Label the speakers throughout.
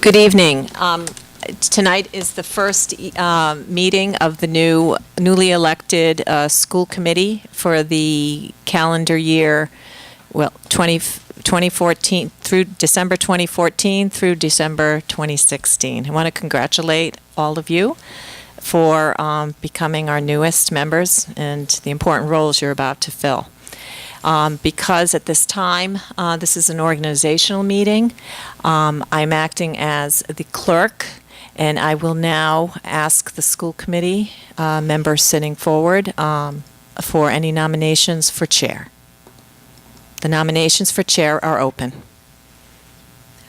Speaker 1: Good evening. Tonight is the first meeting of the newly elected school committee for the calendar year, 2014 through December 2014 through December 2016. I want to congratulate all of you for becoming our newest members and the important roles you're about to fill. Because at this time, this is an organizational meeting, I'm acting as the clerk, and I will now ask the school committee members sitting forward for any nominations for chair. The nominations for chair are open.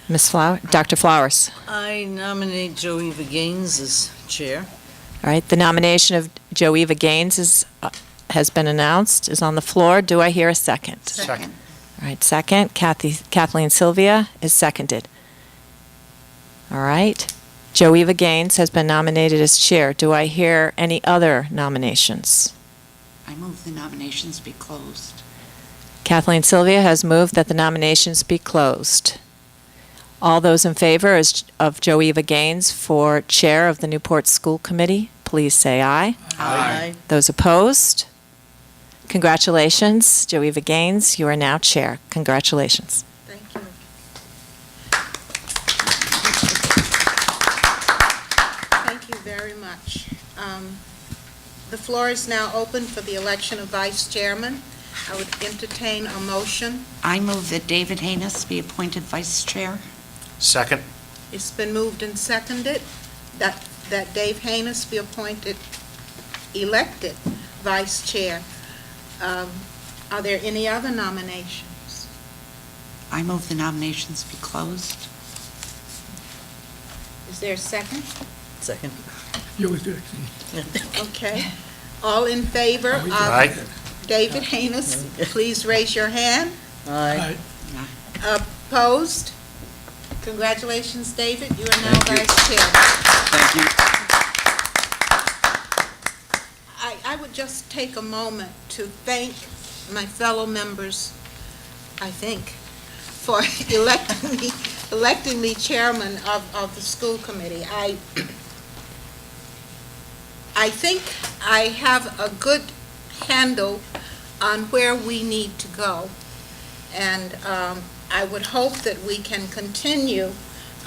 Speaker 1: Dr. Flowers.
Speaker 2: I nominate Joeva Gaines as chair.
Speaker 1: All right, the nomination of Joeva Gaines has been announced, is on the floor. Do I hear a second?
Speaker 2: Second.
Speaker 1: All right, second. Kathleen Sylvia is seconded. All right. Joeva Gaines has been nominated as chair. Do I hear any other nominations?
Speaker 3: I move the nominations be closed.
Speaker 1: Kathleen Sylvia has moved that the nominations be closed. All those in favor of Joeva Gaines for chair of the Newport School Committee, please say aye.
Speaker 2: Aye.
Speaker 1: Those opposed? Congratulations, Joeva Gaines. You are now chair. Congratulations.
Speaker 4: Thank you. Thank you very much. The floor is now open for the election of vice chairman. I would entertain a motion.
Speaker 3: I move that David Haynes be appointed vice chair.
Speaker 5: Second.
Speaker 4: It's been moved and seconded that Dave Haynes be elected vice chair. Are there any other nominations?
Speaker 3: I move the nominations be closed.
Speaker 4: Is there a second?
Speaker 2: Second.
Speaker 6: You always do it.
Speaker 4: Okay. All in favor of
Speaker 5: Aye.
Speaker 4: David Haynes, please raise your hand.
Speaker 2: Aye.
Speaker 4: Opposed? Congratulations, David. You are now vice chair.
Speaker 5: Thank you.
Speaker 4: I would just take a moment to thank my fellow members, I think, for electing me chairman of the school committee. I think I have a good handle on where we need to go, and I would hope that we can continue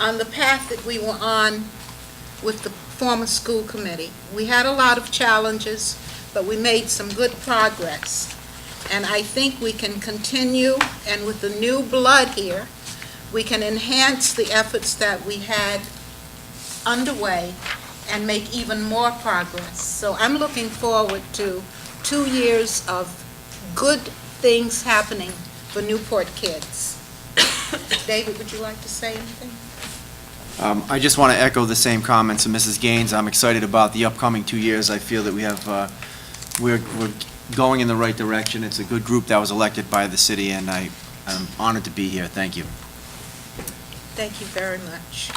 Speaker 4: on the path that we were on with the former school committee. We had a lot of challenges, but we made some good progress. And I think we can continue, and with the new blood here, we can enhance the efforts that we had underway and make even more progress. So I'm looking forward to 2 years of good things happening for Newport kids. David, would you like to say anything?
Speaker 7: I just want to echo the same comments of Mrs. Gaines. I'm excited about the upcoming 2 years. I feel that we're going in the right direction. It's a good group that was elected by the city, and I'm honored to be here. Thank you.
Speaker 4: Thank you very much.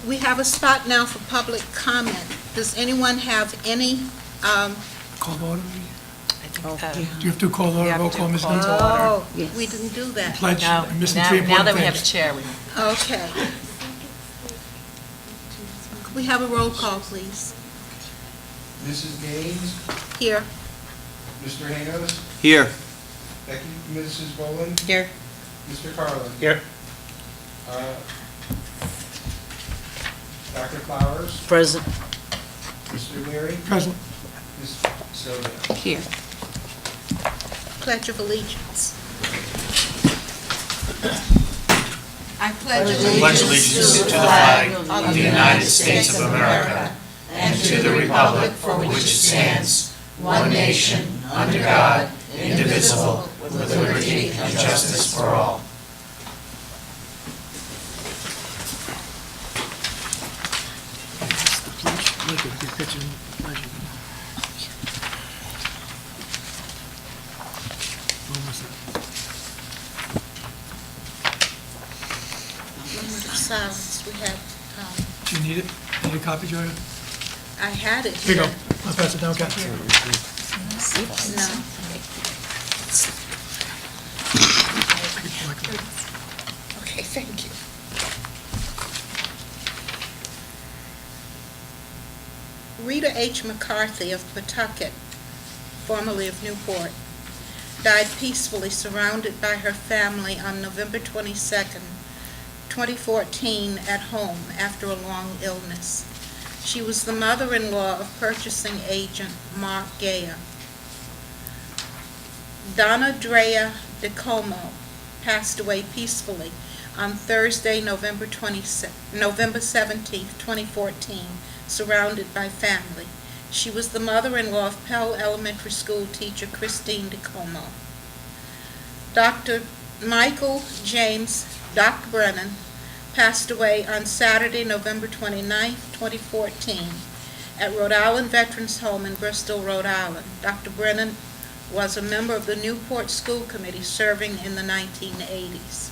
Speaker 4: We have a spot now for public comment. Does anyone have any?
Speaker 6: Call order?
Speaker 2: Oh,
Speaker 6: Do you have to call order, roll call, Ms. Gaines?
Speaker 4: Oh, we didn't do that.
Speaker 6: Pledge,
Speaker 2: Now
Speaker 6: I'm missing three
Speaker 2: now
Speaker 6: important
Speaker 2: that we have a
Speaker 6: things.
Speaker 2: chair, we
Speaker 4: Okay. Could we have a roll call, please?
Speaker 8: Mrs. Gaines,
Speaker 4: Here.
Speaker 8: Mr. Haynos,
Speaker 7: Here.
Speaker 8: Becky, Mrs. Boland,
Speaker 2: Here.
Speaker 8: Mr. Carlin.
Speaker 5: Here.
Speaker 8: Dr. Flowers,
Speaker 2: present.
Speaker 8: Mr. Leary,
Speaker 6: Present.
Speaker 8: Ms. Sylvia.
Speaker 3: Here.
Speaker 4: Pledge of Allegiance. I
Speaker 5: Pledge allegiance to the flag of the United States of America and to the republic for which it stands, one nation, under God, indivisible, with liberty and justice for all.
Speaker 6: Look at the picture. Almost there.
Speaker 4: Moment of silence. We have,
Speaker 6: Do you need it? Need a copy, Joya?
Speaker 4: I had it
Speaker 6: Here you
Speaker 4: here.
Speaker 6: go. I'll pass it down, Kat.
Speaker 4: No. Okay, thank you. H. McCarthy of Pawtucket, formerly of Newport, died peacefully surrounded by her family on November 22nd, 2014, at home after a long illness. She was the mother-in-law of purchasing agent Mark Gaya. Donna Drea DeComo passed away peacefully on Thursday, November 17th, 2014, surrounded by family. She was the mother-in-law of Pell Elementary School teacher Christine DeComo. Dr. Michael James Doc Brennan passed away on Saturday, November 29th, 2014, at Rhode Island Veterans Home in Bristol, Rhode Island. Dr. Brennan was a member of the Newport School Committee serving in the 1980s.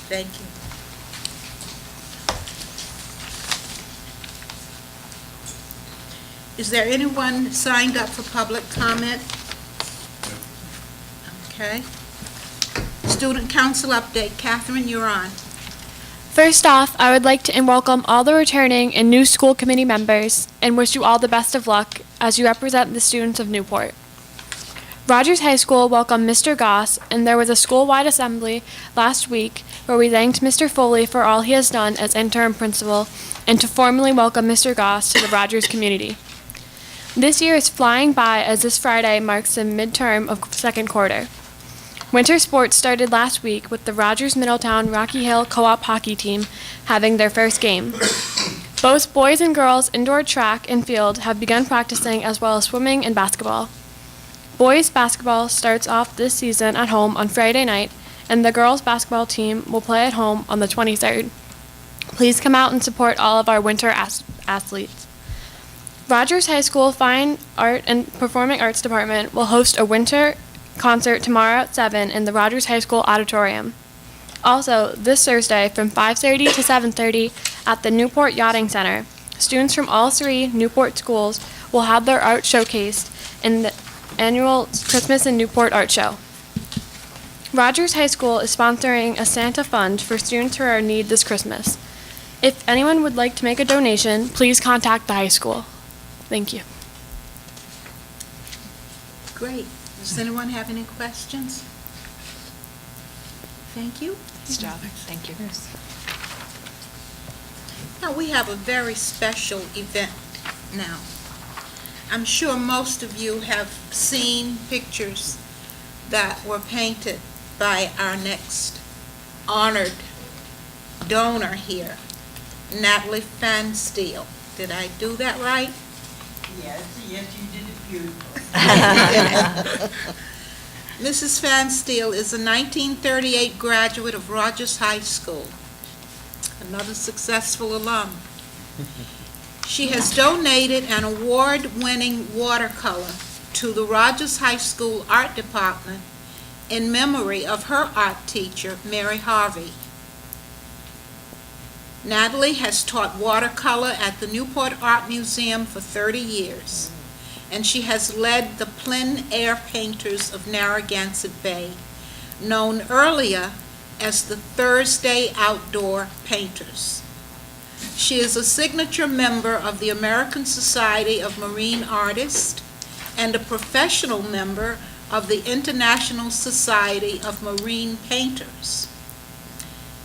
Speaker 4: Thank you. Is there anyone signed up for public comment? Okay. Student Council update. Catherine, you're on.
Speaker 9: First off, I would like to welcome all the returning and new school committee members and wish you all the best of luck as you represent the students of Newport. Rogers High School welcomed Mr. Goss, and there was a school-wide assembly last week where we thanked Mr. Foley for all he has done as interim principal and to formally welcome Mr. Goss to the Rogers community. This year is flying by as this Friday marks the midterm of second quarter. Winter sports started last week with the Rogers Middletown Rocky Hill Co-op hockey team having their first game. Both boys and girls indoor track and field have begun practicing as well as swimming and basketball. Boys basketball starts off this season at home on Friday night, and the girls basketball team will play at home on the 23rd. Please come out and support all of our winter athletes. Rogers High School Fine Art and Performing Arts Department will host a winter concert tomorrow at 7 in the Rogers High School Auditorium. Also, this Thursday from 5:30 to 7:30 at the Newport Yachting Center, students from all 3 Newport schools will have their art showcased in the annual Christmas in Newport Art Show. Rogers High School is sponsoring a Santa Fund for students who are in need this Christmas. If anyone would like to make a donation, please contact the high school. Thank you.
Speaker 4: Great. Does anyone have any questions? Thank you.
Speaker 1: Nice job. Thank you.
Speaker 4: Now, we have a very special event now. I'm sure most of you have seen pictures that were painted by our next honored donor here, Natalie Fansteel. Did I do that right?
Speaker 10: Yes, you did it beautiful.
Speaker 4: Mrs. Fansteel is a 1938 graduate of Rogers High School, another successful alum. She has donated an award-winning watercolor to the Rogers High School Art Department in memory of her art teacher, Mary Harvey. Natalie has taught watercolor at the Newport Art Museum for 30 years, and she has led the plein air painters of Narragansett Bay, known earlier as the Thursday Outdoor Painters. She is a signature member of the American Society of Marine Artists and a professional member of the International Society of Marine Painters.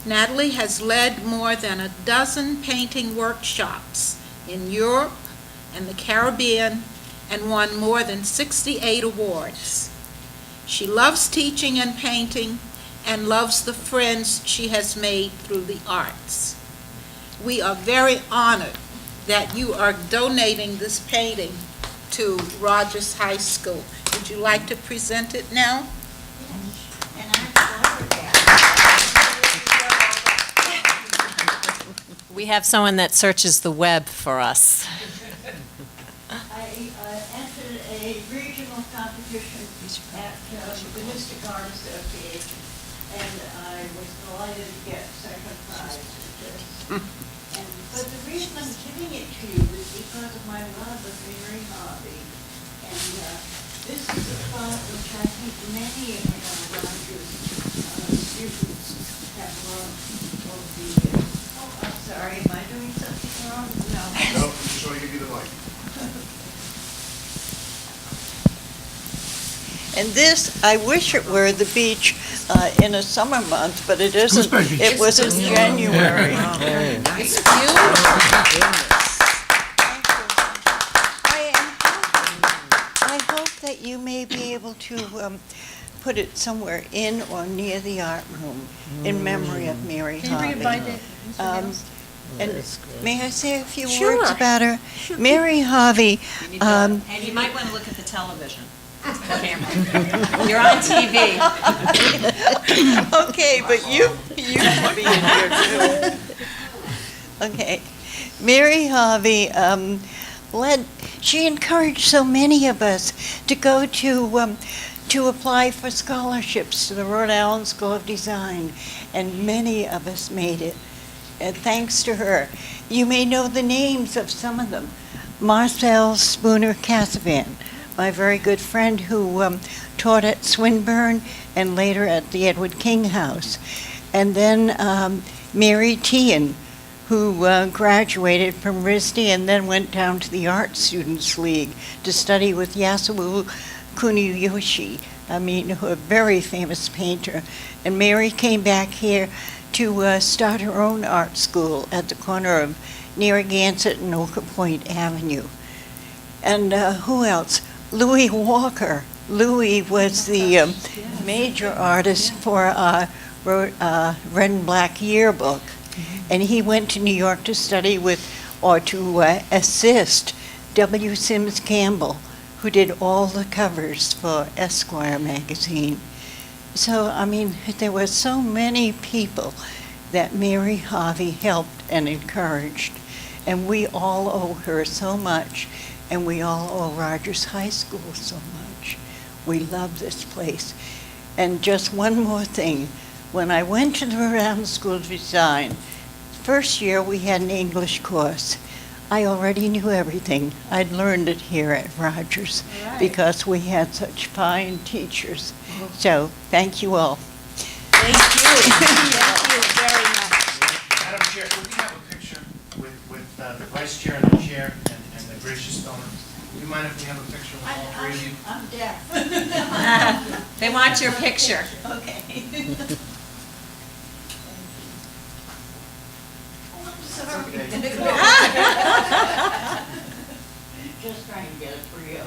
Speaker 4: Natalie has led more than a dozen painting workshops in Europe and the Caribbean and won more than 68 awards. She loves teaching and painting and loves the friends she has made through the arts. We are very honored that you are donating this painting to Rogers High School. Would you like to present it now?
Speaker 10: And I forward that.
Speaker 1: We have someone that searches the web for us.
Speaker 10: I entered a regional competition at the Mystic Art Association, and I was delighted to get second prize for this. But the reason I'm giving it to you is because of my love of Mary Harvey. And this is a spot which I think many of our Rogers students have one of the, oh, I'm sorry, am I doing something wrong? No.
Speaker 8: No, just want to give you the mic.
Speaker 10: And this, I wish it were the beach in a summer month, but it isn't.
Speaker 6: Gooseberry Beach.
Speaker 10: It was in January.
Speaker 4: It's beautiful.
Speaker 10: I hope that you may be able to put it somewhere in or near the art room in memory of Mary Harvey. And may I say a few words about her? Mary Harvey,
Speaker 1: And you might want to look at the television camera. You're on TV.
Speaker 10: okay, but you should be in here too. Okay. Mary Harvey she encouraged so many of us to go to apply for scholarships to the Rhode Island School of Design, and many of us made it. And thanks to her. You may know the names of some of them. Marcel Spooner Casavan, my very good friend who taught at Swinburne and later at the Edward King House. And then Mary Tian, who graduated from RISD and then went down to the Art Students League to study with Yasuo Kuniyoshi, a very famous painter. And Mary came back here to start her own art school at the corner of Narragansett and Oka Point Avenue. And who else? Louis Walker. Louis was the major artist for Red and Black Yearbook. And he went to New York to study with, or to assist, W. Sims Campbell, who did all the covers for Esquire magazine. So, there were so many people that Mary Harvey helped and encouraged, and we all owe her so much, and we all owe Rogers High School so much. We love this place. And just one more thing. When I went to the Rhode Island School of Design, first year we had an English course. I already knew everything. I'd learned it here at Rogers because we had such fine teachers. So, thank you all.
Speaker 4: Thank you. Thank you very much.
Speaker 5: Madam Chair, could we have a picture with the Vice Chair and the Chair and the gracious donor? Do you mind if we have a picture with all three of you?
Speaker 10: I'm deaf.
Speaker 1: They want your picture.
Speaker 10: Okay. Sorry. Just trying to get it for you.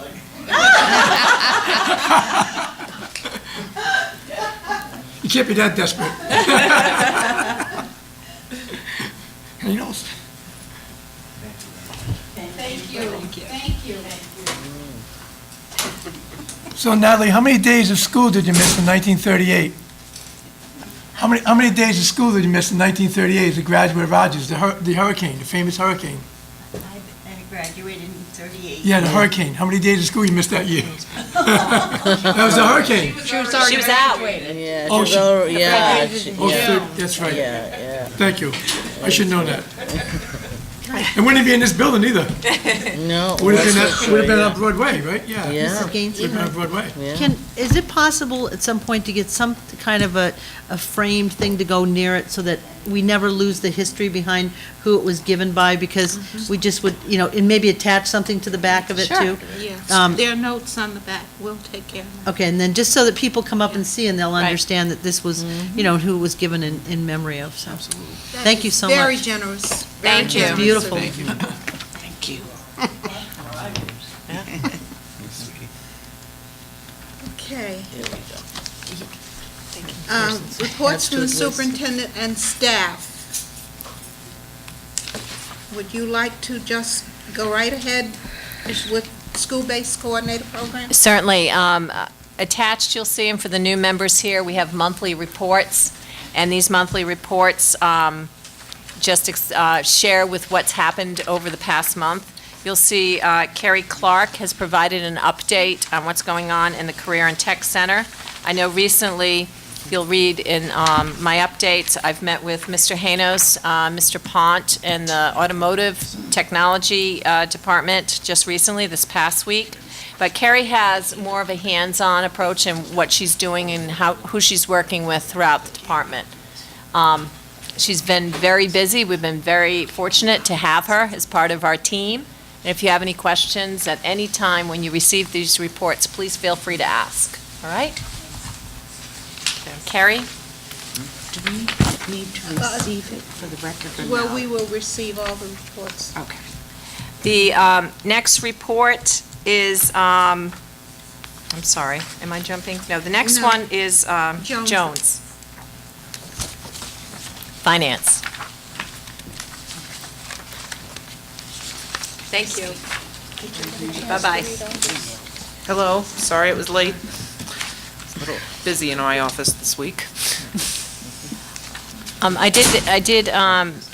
Speaker 6: You can't be that desperate. Anything else?
Speaker 4: Thank you. Thank you.
Speaker 6: So Natalie, how many days of school did you miss in 1938? How many days of school did you miss in 1938 as a graduate of Rogers, the hurricane, the famous hurricane?
Speaker 10: I graduated in 38.
Speaker 6: Yeah, the hurricane. How many days of school you missed that year? That was the hurricane.
Speaker 1: She was out.
Speaker 11: Yeah,
Speaker 6: Oh,
Speaker 11: she was already, yeah,
Speaker 6: Oh,
Speaker 11: yeah,
Speaker 6: that's right.
Speaker 11: yeah,
Speaker 6: Thank you. I should know that. It wouldn't be in this building either.
Speaker 11: yeah. No.
Speaker 6: Would have
Speaker 11: that's
Speaker 6: been
Speaker 11: right,
Speaker 6: on Broadway, right? Yeah.
Speaker 11: Yeah.
Speaker 12: Mrs. Gaines,
Speaker 6: Would have been on Broadway.
Speaker 11: Yeah.
Speaker 12: is it possible at some point to get some kind of a framed thing to go near it so that we never lose the history behind who it was given by? Because we just would, and maybe attach something to the back of it too?
Speaker 4: Yes,
Speaker 12: Um,
Speaker 4: there are notes on the back. We'll take care of that.
Speaker 12: Okay, and then just so that people come up and see and they'll
Speaker 1: Right.
Speaker 12: understand that this was, who it was given in memory of, so. Thank you so
Speaker 4: Very
Speaker 12: much.
Speaker 4: generous.
Speaker 1: Thank
Speaker 4: Very
Speaker 1: you.
Speaker 4: generous.
Speaker 12: Beautiful.
Speaker 3: Thank you.
Speaker 4: Okay. Reports from the superintendent and staff. Would you like to just go right ahead with school-based coordinator program?
Speaker 1: Certainly. Attached, you'll see them for the new members here. We have monthly reports, and these monthly reports share with what's happened over the past month. You'll see Carrie Clark has provided an update on what's going on in the Career and Tech Center. I know recently, you'll read in my updates, I've met with Mr. Hanos, Mr. Pont, and the Automotive Technology Department just recently, this past week. But Carrie has more of a hands-on approach in what she's doing and who she's working with throughout the department. She's been very busy. We've been very fortunate to have her as part of our team. And if you have any questions at any time when you receive these reports, please feel free to ask. All right? Carrie?
Speaker 3: Do we need to receive it for the record or
Speaker 4: Well,
Speaker 3: no?
Speaker 4: we will receive all the reports.
Speaker 3: Okay.
Speaker 1: The next report is, I'm sorry, am I jumping? No, the next
Speaker 4: No.
Speaker 1: one is
Speaker 4: Jones.
Speaker 1: Jones. Finance. Thank you. Bye-bye.
Speaker 13: Hello, sorry it was late. It's a little busy in my office this week.
Speaker 1: I did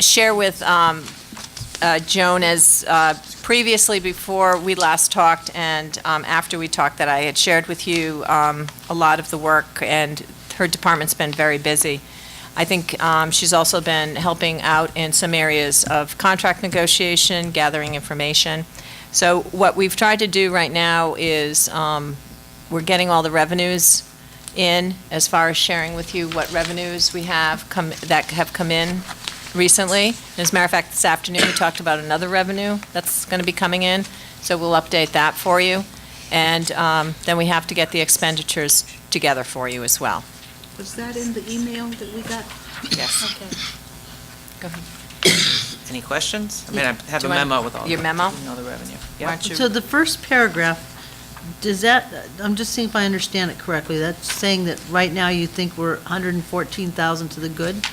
Speaker 1: share with Joan as previously before we last talked and after we talked that I had shared with you a lot of the work, and her department's been very busy. I think she's also been helping out in some areas of contract negotiation, gathering information. So what we've tried to do right now is we're getting all the revenues in as far as sharing with you what revenues we have that have come in recently. As a matter of fact, this afternoon we talked about another revenue that's going to be coming in, so we'll update that for you. And then we have to get the expenditures together for you as well.
Speaker 4: Was that in the email that we got?
Speaker 1: Yes.
Speaker 4: Okay.
Speaker 1: Go ahead.
Speaker 13: Any questions? I mean, I have
Speaker 1: Do
Speaker 13: a
Speaker 1: you want
Speaker 13: memo with all
Speaker 1: your memo?
Speaker 13: all the revenue.
Speaker 1: Why
Speaker 13: Yeah.
Speaker 1: don't you-
Speaker 12: So the first paragraph, does that, I'm just seeing if I understand it correctly, that's saying that right now you think we're 114,000 to the good?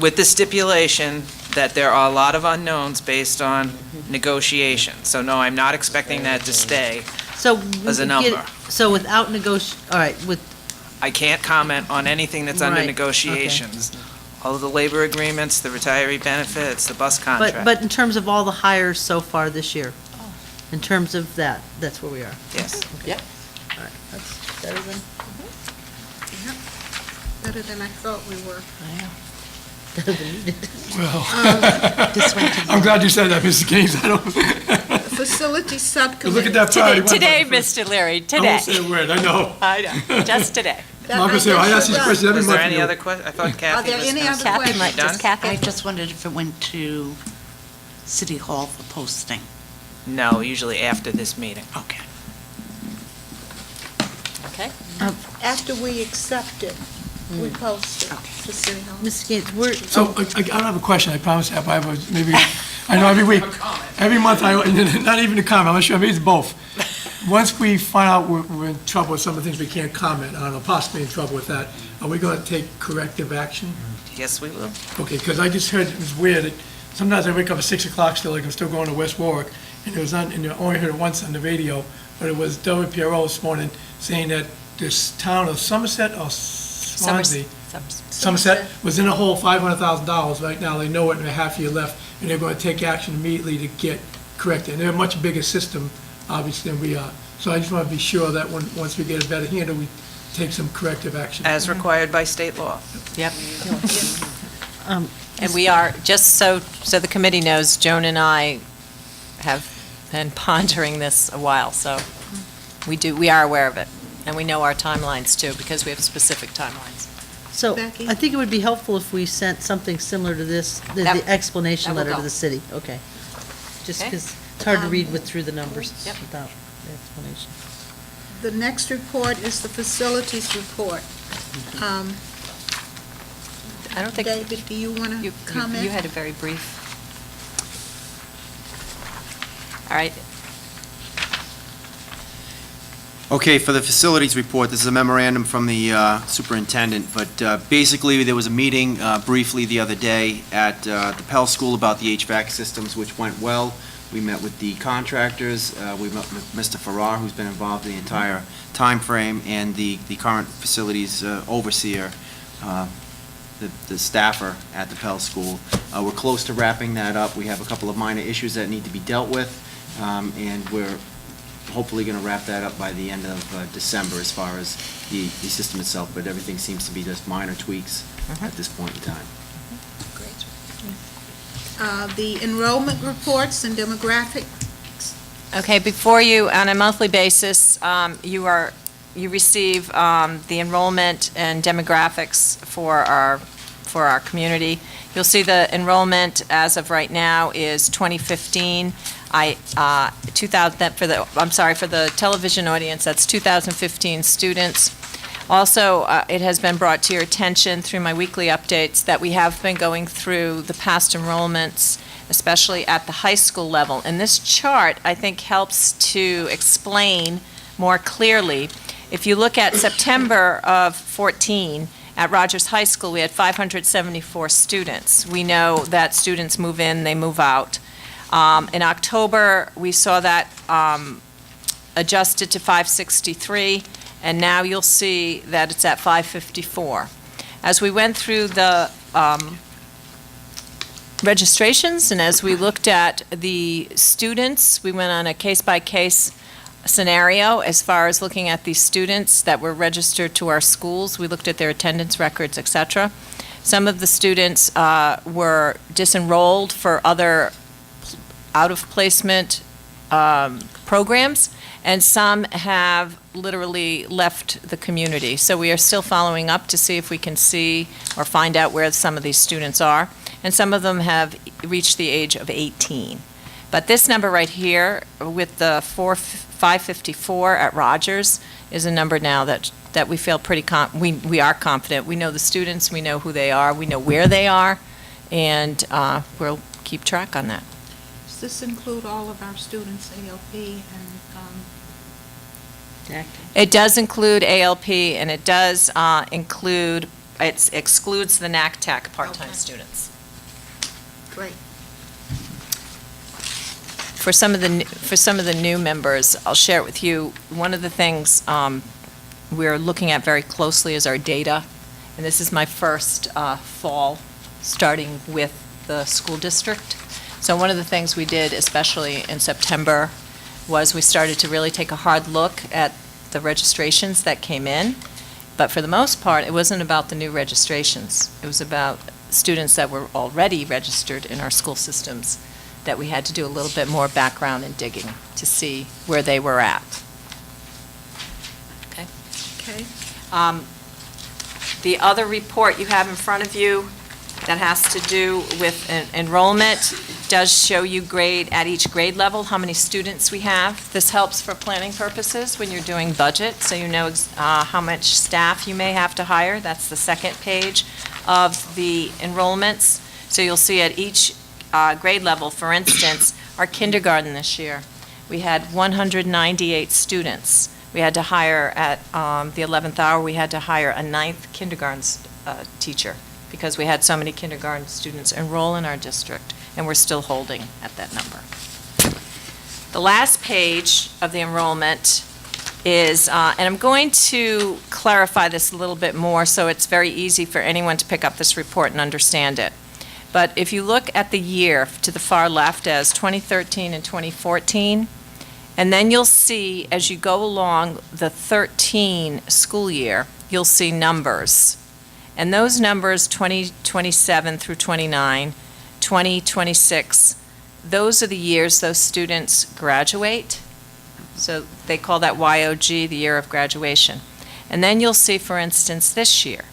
Speaker 13: With the stipulation that there are a lot of unknowns based on negotiations. So no, I'm not expecting that to stay
Speaker 12: So.
Speaker 13: as a number.
Speaker 12: So without all right, with,
Speaker 13: I can't comment on anything that's under
Speaker 12: Right,
Speaker 13: negotiations. All of the labor agreements, the retiree benefits, the bus contract.
Speaker 12: but in terms of all the hires so far this year? In terms of that, that's where we are?
Speaker 13: Yes.
Speaker 1: Yep.
Speaker 12: All right, that's better than,
Speaker 4: Better than I thought we were.
Speaker 12: better than you did.
Speaker 6: Well,
Speaker 3: This went to
Speaker 6: I'm glad you said that, Mrs. Gaines. I don't,
Speaker 4: Facility Subcommittee.
Speaker 6: look at that priority.
Speaker 1: Today, Mr. Leary,
Speaker 6: I
Speaker 1: today.
Speaker 6: won't say a word, I know.
Speaker 1: I know, just today.
Speaker 4: That
Speaker 6: I'm gonna say, I ask these questions every
Speaker 13: Was
Speaker 6: month.
Speaker 13: there any
Speaker 6: you.
Speaker 13: other I thought Kathy
Speaker 4: there
Speaker 13: was
Speaker 4: any
Speaker 13: gonna
Speaker 4: other
Speaker 13: say-
Speaker 1: Kathy might,
Speaker 13: Done?
Speaker 1: does Kathy?
Speaker 3: I just wondered if it went to City Hall for posting.
Speaker 13: No, usually after this meeting.
Speaker 3: Okay.
Speaker 1: Okay.
Speaker 4: After we accept it, we post it
Speaker 3: Okay.
Speaker 4: to City Hall.
Speaker 12: Mrs. Gates, we're,
Speaker 6: So, I don't have a question, I promise, I have maybe, I know every week, every month, not even a comment, I'm not sure, maybe it's both. Once we find out we're in trouble with some of the things we can't comment on, or possibly in trouble with that, are we going to take corrective action?
Speaker 13: Yes, we will.
Speaker 6: Okay, because I just heard, it was weird, that sometimes I wake up at 6 o'clock still, like I'm still going to West Warwick, and it was on, and I only heard it once on the radio, but it was WPRO this morning saying that this town of Somerset or Swansea, Somerset was in a hole $500,000 right now. They know it, and a half year left, and they're going to take action immediately to get corrected. And they're a much bigger system, obviously, than we are. So I just want to be sure that once we get a better handle, we take some corrective action.
Speaker 13: As required by state law.
Speaker 1: Yep.
Speaker 12: um,
Speaker 1: And we are, just so the committee knows, Joan and I have been pondering this a while, so we are aware of it. And we know our timelines too, because we have specific timelines.
Speaker 12: so
Speaker 4: Becky?
Speaker 12: I think it would be helpful if we sent something similar to this, the
Speaker 1: That-
Speaker 12: explanation
Speaker 1: that will
Speaker 12: letter to
Speaker 1: go.
Speaker 12: the city. Okay. Just
Speaker 1: Okay.
Speaker 12: because it's hard to read through the numbers
Speaker 1: Yep.
Speaker 12: without the explanation.
Speaker 4: The next report is the facilities report.
Speaker 1: I don't think,
Speaker 4: David, do you want to comment?
Speaker 1: you had a very brief. All right,
Speaker 7: Okay, for the facilities report, this is a memorandum from the superintendent, but basically, there was a meeting briefly the other day at the Pell School about the HVAC systems, which went well. We met with the contractors, we met with Mr. Farrar, who's been involved in the entire timeframe, and the current facilities overseer, the staffer at the Pell School. We're close to wrapping that up. We have a couple of minor issues that need to be dealt with, and we're hopefully going to wrap that up by the end of December as far as the system itself, but everything seems to be just minor tweaks at this point in time.
Speaker 4: The enrollment reports and demographics.
Speaker 1: okay, before you, on a monthly basis, you receive the enrollment and demographics for for our community. You'll see the enrollment as of right now is 2015. 2000, for the television audience, that's 2015 students. Also, it has been brought to your attention through my weekly updates that we have been going through the past enrollments, especially at the high school level. And this chart, I think, helps to explain more clearly. If you look at September of 14, at Rogers High School, we had 574 students. We know that students move in, they move out. In October, we saw that adjusted to 563, and now you'll see that it's at 554. As we went through the registrations and as we looked at the students, we went on a case-by-case scenario as far as looking at these students that were registered to our schools. We looked at their attendance records, etc. Some of the students were disenrolled for other out-of-placement programs, and some have literally left the community. So we are still following up to see if we can see or find out where some of these students are, and some of them have reached the age of 18. But this number right here, with the 554 at Rogers, is a number now that we feel pretty we are confident. We know the students, we know who they are, we know where they are, and we'll keep track on that.
Speaker 4: Does this include all of our students, ALP and
Speaker 1: It does include ALP, and it does include, it excludes the NACTAC part-time students.
Speaker 4: great.
Speaker 1: For some of the new members, I'll share it with you. One of the things we're looking at very closely is our data, and this is my first fall starting with the school district. So one of the things we did, especially in September, was we started to really take a hard look at the registrations that came in. But for the most part, it wasn't about the new registrations. It was about students that were already registered in our school systems that we had to do a little bit more background and digging to see where they were at. Okay.
Speaker 4: Okay.
Speaker 1: The other report you have in front of you that has to do with enrollment does show you at each grade level how many students we have. This helps for planning purposes when you're doing budget, so you know how much staff you may have to hire. That's the second page of the enrollments. So you'll see at each grade level, for instance, our kindergarten this year, we had 198 students. We had to hire at the 11th hour, we had to hire a 9th kindergarten teacher because we had so many kindergarten students enroll in our district, and we're still holding at that number. The last page of the enrollment is, and I'm going to clarify this a little bit more so it's very easy for anyone to pick up this report and understand it. But if you look at the year to the far left as 2013 and 2014, and then you'll see as you go along the 13 school year, you'll see numbers. And those numbers, 2027 through 29, 2026, those are the years those students graduate. So they call that YOG, the year of graduation. And then you'll see, for instance, this year.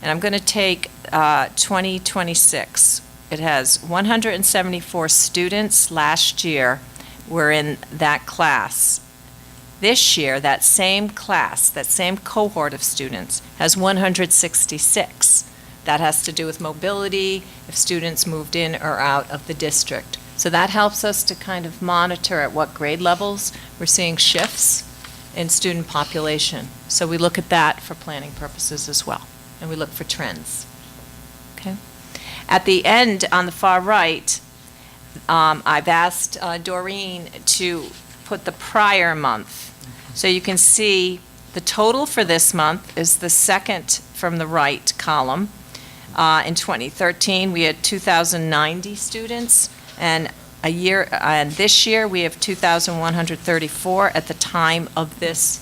Speaker 1: And I'm going to take 2026. It has 174 students last year were in that class. This year, that same class, that same cohort of students, has 166. That has to do with mobility, if students moved in or out of the district. So that helps us to kind of monitor at what grade levels we're seeing shifts in student population. So we look at that for planning purposes as well, and we look for trends. Okay. At the end, on the far right, I've asked Doreen to put the prior month. So you can see the total for this month is the second from the right column. In 2013, we had 2,090 students, and this year we have 2,134 at the time of this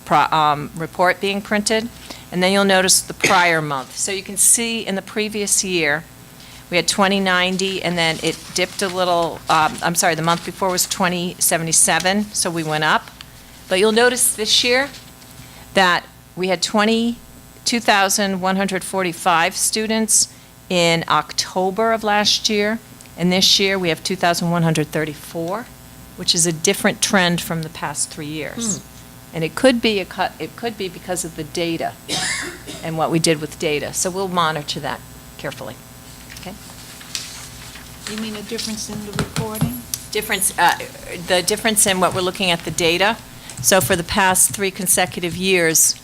Speaker 1: report being printed. And then you'll notice the prior month. So you can see in the previous year, we had 2090, and then it dipped a little. The month before was 2077, so we went up. But you'll notice this year that we had 20 2,145 students in October of last year, and this year we have 2,134, which is a different trend from the past 3 years. And it could be it could be because of the data and what we did with data. So we'll monitor that carefully. Okay?
Speaker 4: You mean a difference in the reporting?
Speaker 1: The difference in what we're looking at the data. So for the past 3 consecutive years,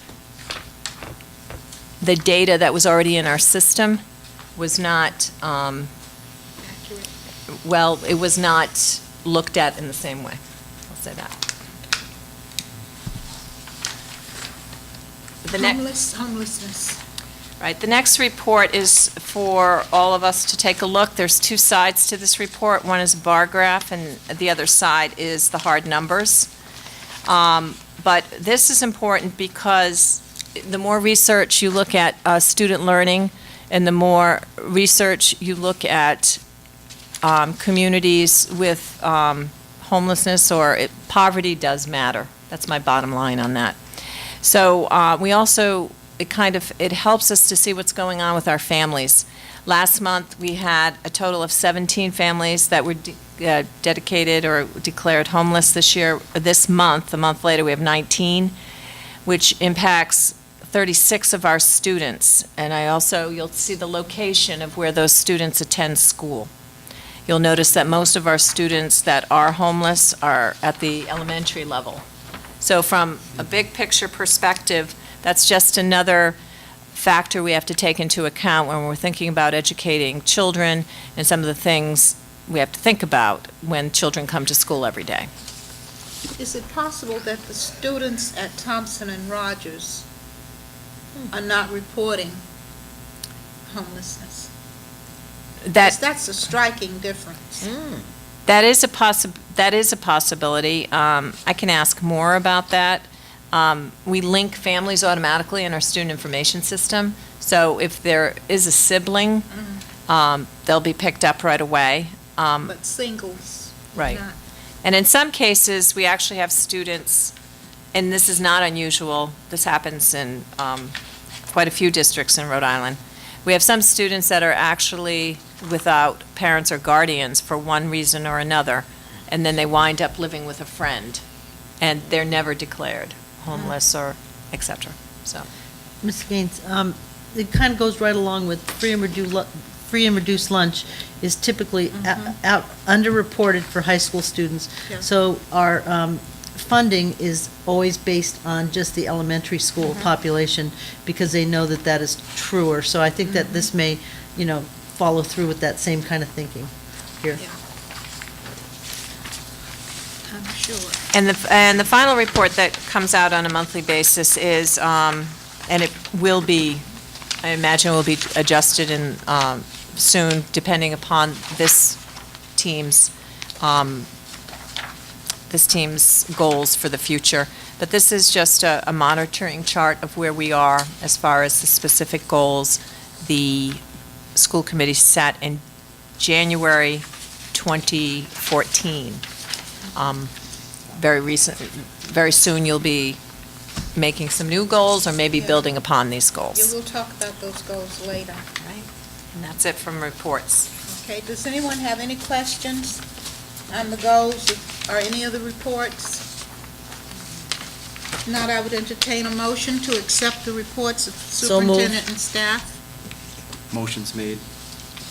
Speaker 1: the data that was already in our system was not,
Speaker 4: Accurate.
Speaker 1: well, it was not looked at in the same way. I'll say that.
Speaker 4: Homelessness.
Speaker 1: Right, the next report is for all of us to take a look. There's 2 sides to this report. One is a bar graph, and the other side is the hard numbers. But this is important because the more research you look at student learning, and the more research you look at communities with homelessness or poverty does matter. That's my bottom line on that. So we also, it helps us to see what's going on with our families. Last month, we had a total of 17 families that were dedicated or declared homeless this month. A month later, we have 19, which impacts 36 of our students. And you'll see the location of where those students attend school. You'll notice that most of our students that are homeless are at the elementary level. So from a big picture perspective, that's just another factor we have to take into account when we're thinking about educating children and some of the things we have to think about when children come to school every day.
Speaker 4: Is it possible that the students at Thompson and Rogers are not reporting homelessness? That's a striking difference.
Speaker 1: That is a possibility. I can ask more about that. We link families automatically in our student information system, so if there is a sibling, they'll be picked up right away.
Speaker 4: But singles,
Speaker 1: Right.
Speaker 4: not.
Speaker 1: And in some cases, we actually have students, and this is not unusual, this happens in quite a few districts in Rhode Island. We have some students that are actually without parents or guardians for one reason or another, and then they wind up living with a friend, and they're never declared homeless or et cetera. So,
Speaker 12: Ms. Gaines, it kind of goes right along with free and reduced lunch is typically out underreported for high school students.
Speaker 4: Yeah.
Speaker 12: So our funding is always based on just the elementary school population because they know that that is truer. So I think that this may, follow through with that same kind of thinking here.
Speaker 4: Yeah. I'm sure.
Speaker 1: and the final report that comes out on a monthly basis is, and it will be, I imagine will be adjusted in, soon, depending upon this team's goals for the future. But this is just a monitoring chart of where we are as far as the specific goals the school committee set in January 2014. Very soon you'll be making some new goals or maybe
Speaker 4: Yeah.
Speaker 1: building upon these goals.
Speaker 4: Yeah, we'll talk about those goals later.
Speaker 1: Right. And that's it from reports.
Speaker 4: Okay, does anyone have any questions on the goals or any of the reports? If not, I would entertain a motion to accept the reports of
Speaker 2: So moved.
Speaker 4: superintendent and staff.
Speaker 7: Motion's made.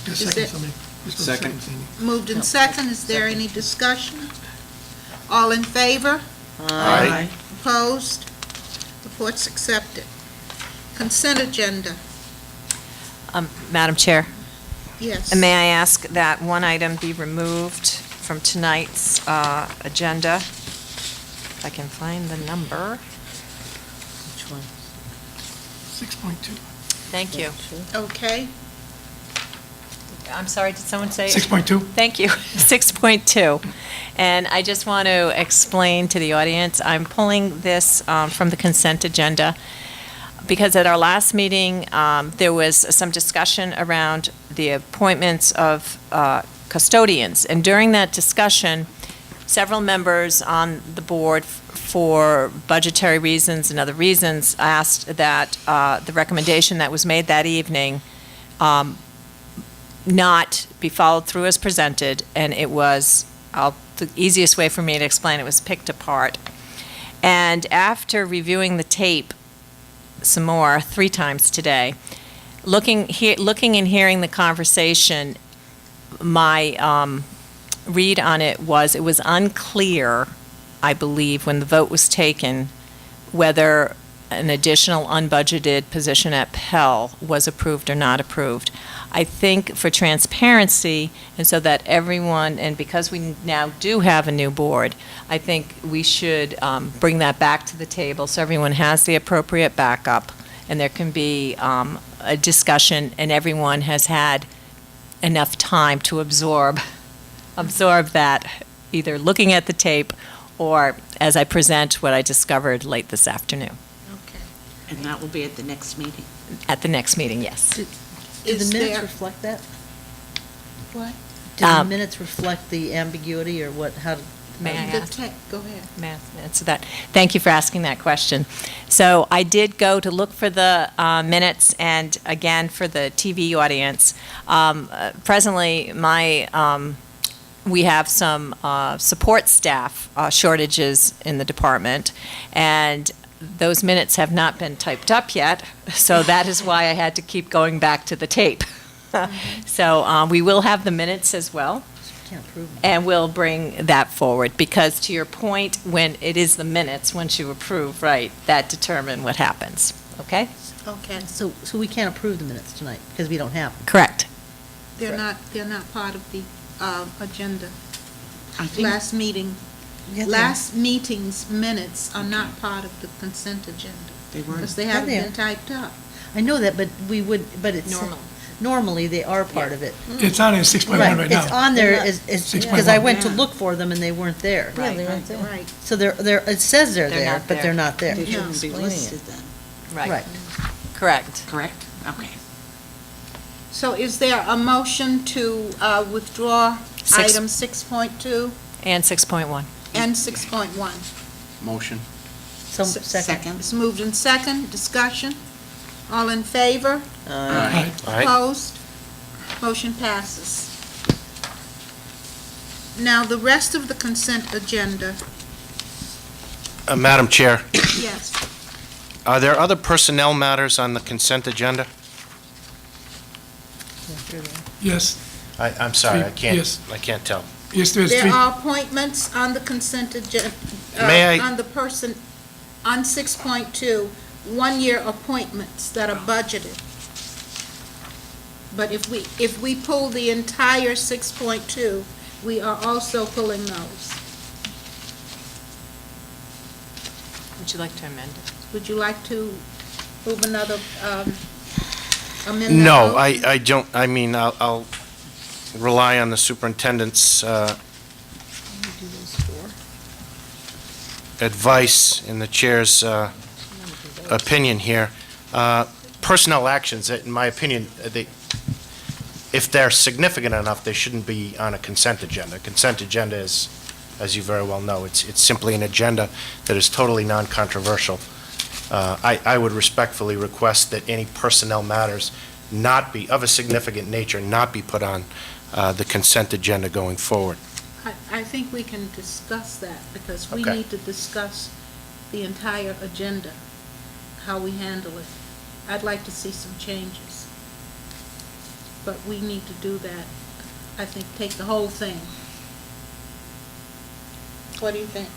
Speaker 6: Just
Speaker 4: Is
Speaker 6: second,
Speaker 4: it-
Speaker 6: somebody. Just a
Speaker 7: Second.
Speaker 6: Sandy.
Speaker 4: Moved in second, is there any discussion? All in favor?
Speaker 7: Aye.
Speaker 4: Opposed? Reports accepted. Consent agenda,
Speaker 1: Madam Chair,
Speaker 4: yes.
Speaker 1: and may I ask that one item be removed from tonight's agenda? If I can find the number.
Speaker 2: Which one?
Speaker 6: 6.2.
Speaker 1: Thank you.
Speaker 4: Okay,
Speaker 1: I'm sorry, did someone say?
Speaker 6: 6.2?
Speaker 1: Thank you. 6.2. And I just want to explain to the audience, I'm pulling this from the consent agenda because at our last meeting, there was some discussion around the appointments of custodians. And during that discussion, several members on the board for budgetary reasons and other reasons asked that the recommendation that was made that evening not be followed through as presented, and it was, the easiest way for me to explain it was picked apart. And after reviewing the tape some more, 3 times today, looking and hearing the conversation, my read on it was unclear, I believe, when the vote was taken, whether an additional unbudgeted position at Pell was approved or not approved. I think for transparency, and so that everyone, and because we now do have a new board, I think we should bring that back to the table so everyone has the appropriate backup, and there can be a discussion, and everyone has had enough time to absorb that, either looking at the tape or as I present what I discovered late this afternoon.
Speaker 3: And that will be at the next meeting.
Speaker 1: At the next meeting, yes.
Speaker 12: Do
Speaker 4: Is
Speaker 12: the minutes
Speaker 4: there-
Speaker 12: reflect that?
Speaker 4: What?
Speaker 12: Do the minutes reflect the ambiguity, or what, how?
Speaker 1: May I ask?
Speaker 4: Go ahead.
Speaker 1: May I answer that? Thank you for asking that question. So I did go to look for the minutes, and again, for the TV audience. Presently, we have some support staff shortages in the department, and those minutes have not been typed up yet, so that is why I had to keep going back to the tape. So we will have the minutes as well.
Speaker 12: Can't prove them.
Speaker 1: And we'll bring that forward, because to your point, when it is the minutes, once you approve, right, that determine what happens, okay?
Speaker 4: Okay.
Speaker 12: So we can't approve the minutes tonight, because we don't have them.
Speaker 1: Correct.
Speaker 4: They're not part of the agenda.
Speaker 3: I think,
Speaker 4: Last meeting,
Speaker 12: Yeah, they
Speaker 4: last meeting's minutes are not part of the consent agenda,
Speaker 3: they weren't.
Speaker 4: because they
Speaker 12: Yeah,
Speaker 4: haven't
Speaker 12: they are.
Speaker 4: been typed up.
Speaker 12: I know that, but it's. Normally, they are part of it.
Speaker 6: It's on in 6.1 right
Speaker 12: Right,
Speaker 6: now.
Speaker 12: it's on there,
Speaker 4: They're
Speaker 12: because I
Speaker 6: 6.1.
Speaker 12: went to
Speaker 3: Yeah.
Speaker 12: look for them and they weren't there.
Speaker 1: Right, right,
Speaker 4: Right.
Speaker 12: So it says they're
Speaker 1: They're
Speaker 12: there,
Speaker 1: not
Speaker 12: but
Speaker 1: there.
Speaker 12: they're not there.
Speaker 3: They
Speaker 4: Yeah.
Speaker 3: shouldn't be listed then.
Speaker 1: Right. Correct.
Speaker 3: Correct? Okay.
Speaker 4: So is there a motion to withdraw
Speaker 1: Six.
Speaker 4: item 6.2
Speaker 1: And 6.1.
Speaker 4: and 6.1?
Speaker 7: Motion.
Speaker 12: So, second.
Speaker 4: It's moved in second. Discussion? All in favor?
Speaker 6: Aye.
Speaker 4: Opposed? Motion passes. Now, the rest of the consent agenda,
Speaker 5: Madam Chair,
Speaker 4: yes.
Speaker 5: are there other personnel matters on the consent agenda?
Speaker 6: Yes,
Speaker 5: I'm sorry,
Speaker 6: Yes.
Speaker 5: I can't tell.
Speaker 6: yes, there's
Speaker 4: There
Speaker 6: 3.
Speaker 4: are appointments on the consent agenda.
Speaker 5: May I-
Speaker 4: On the person, on 6.2, one-year appointments that are budgeted. But if we pull the entire 6.2, we are also pulling those.
Speaker 1: Would you like to amend it?
Speaker 4: Would you like to move another, amendment?
Speaker 5: No, I don't, I mean, I'll rely on the superintendent's advice and the chair's opinion here. Personnel actions, in my opinion, if they're significant enough, they shouldn't be on a consent agenda. Consent agenda is, as you very well know, it's simply an agenda that is totally non-controversial. I would respectfully request that any personnel matters not be, of a significant nature, not be put on the consent agenda going forward.
Speaker 4: I think we can discuss that, because we
Speaker 5: Okay.
Speaker 4: need to discuss the entire agenda, how we handle it. I'd like to see some changes. But we need to do that, I think, take the whole thing. What do you think?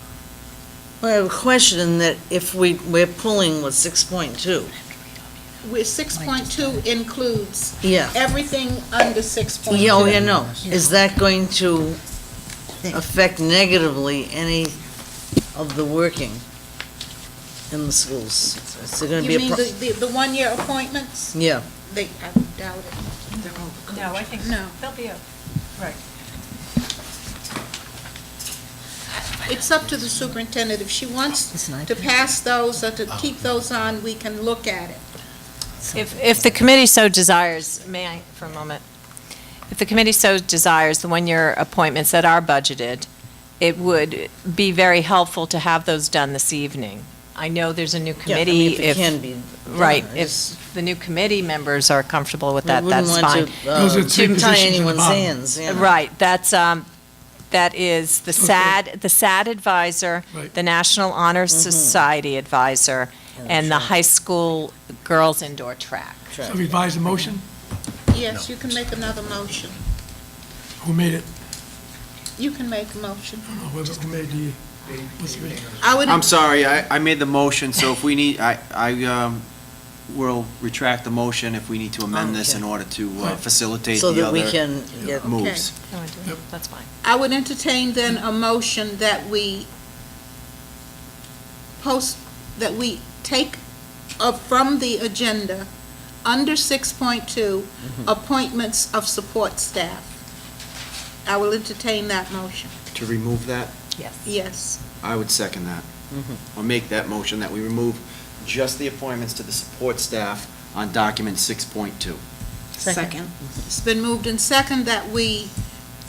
Speaker 2: Well, I have a question that if we're pulling with 6.2.
Speaker 4: With 6.2 includes
Speaker 2: Yeah.
Speaker 4: everything under 6.2.
Speaker 2: Yeah, oh, yeah, no. Is that going to affect negatively any of the working in the schools? Is there going to be
Speaker 4: You
Speaker 2: a
Speaker 4: mean the one-year appointments?
Speaker 2: Yeah.
Speaker 4: I doubt it.
Speaker 1: No, I think
Speaker 4: No.
Speaker 1: they'll be, right.
Speaker 4: It's up to the superintendent. If she wants
Speaker 12: It's an
Speaker 4: to
Speaker 12: iPad.
Speaker 4: pass those or to keep those on, we can look at it.
Speaker 1: If the committee so desires, may I, for a moment? If the committee so desires, the one-year appointments that are budgeted, it would be very helpful to have those done this evening. I know there's a new committee.
Speaker 2: if it can be done,
Speaker 1: Right,
Speaker 2: I just-
Speaker 1: if the new committee members are comfortable with
Speaker 2: We
Speaker 1: that,
Speaker 2: wouldn't
Speaker 1: that's
Speaker 2: want
Speaker 1: fine.
Speaker 2: to,
Speaker 6: Those are three
Speaker 2: tie
Speaker 6: positions in the
Speaker 2: anyone's
Speaker 6: bottom.
Speaker 2: hands, you know.
Speaker 1: Right, that is the SAD advisor,
Speaker 6: Right.
Speaker 1: the National Honor Society advisor, and the high school girls indoor track.
Speaker 6: So revise the motion?
Speaker 4: Yes, you can make another motion.
Speaker 6: Who made it?
Speaker 4: You can make a motion.
Speaker 6: I don't know who made the, what's the,
Speaker 4: I would,
Speaker 7: I'm sorry, I made the motion, so if we need, I will retract the motion if we need to amend this in order to facilitate
Speaker 2: So
Speaker 7: the
Speaker 2: that we
Speaker 7: other
Speaker 2: can get,
Speaker 7: moves.
Speaker 1: You wanna do it? That's fine.
Speaker 4: I would entertain then a motion that we that we take up from the agenda, under 6.2, appointments of support staff. I will entertain that motion.
Speaker 7: To remove that,
Speaker 1: Yes.
Speaker 4: Yes.
Speaker 7: I would second that. I'll make that motion that we remove just the appointments to the support staff on document 6.2.
Speaker 3: Second.
Speaker 4: It's been moved and second that we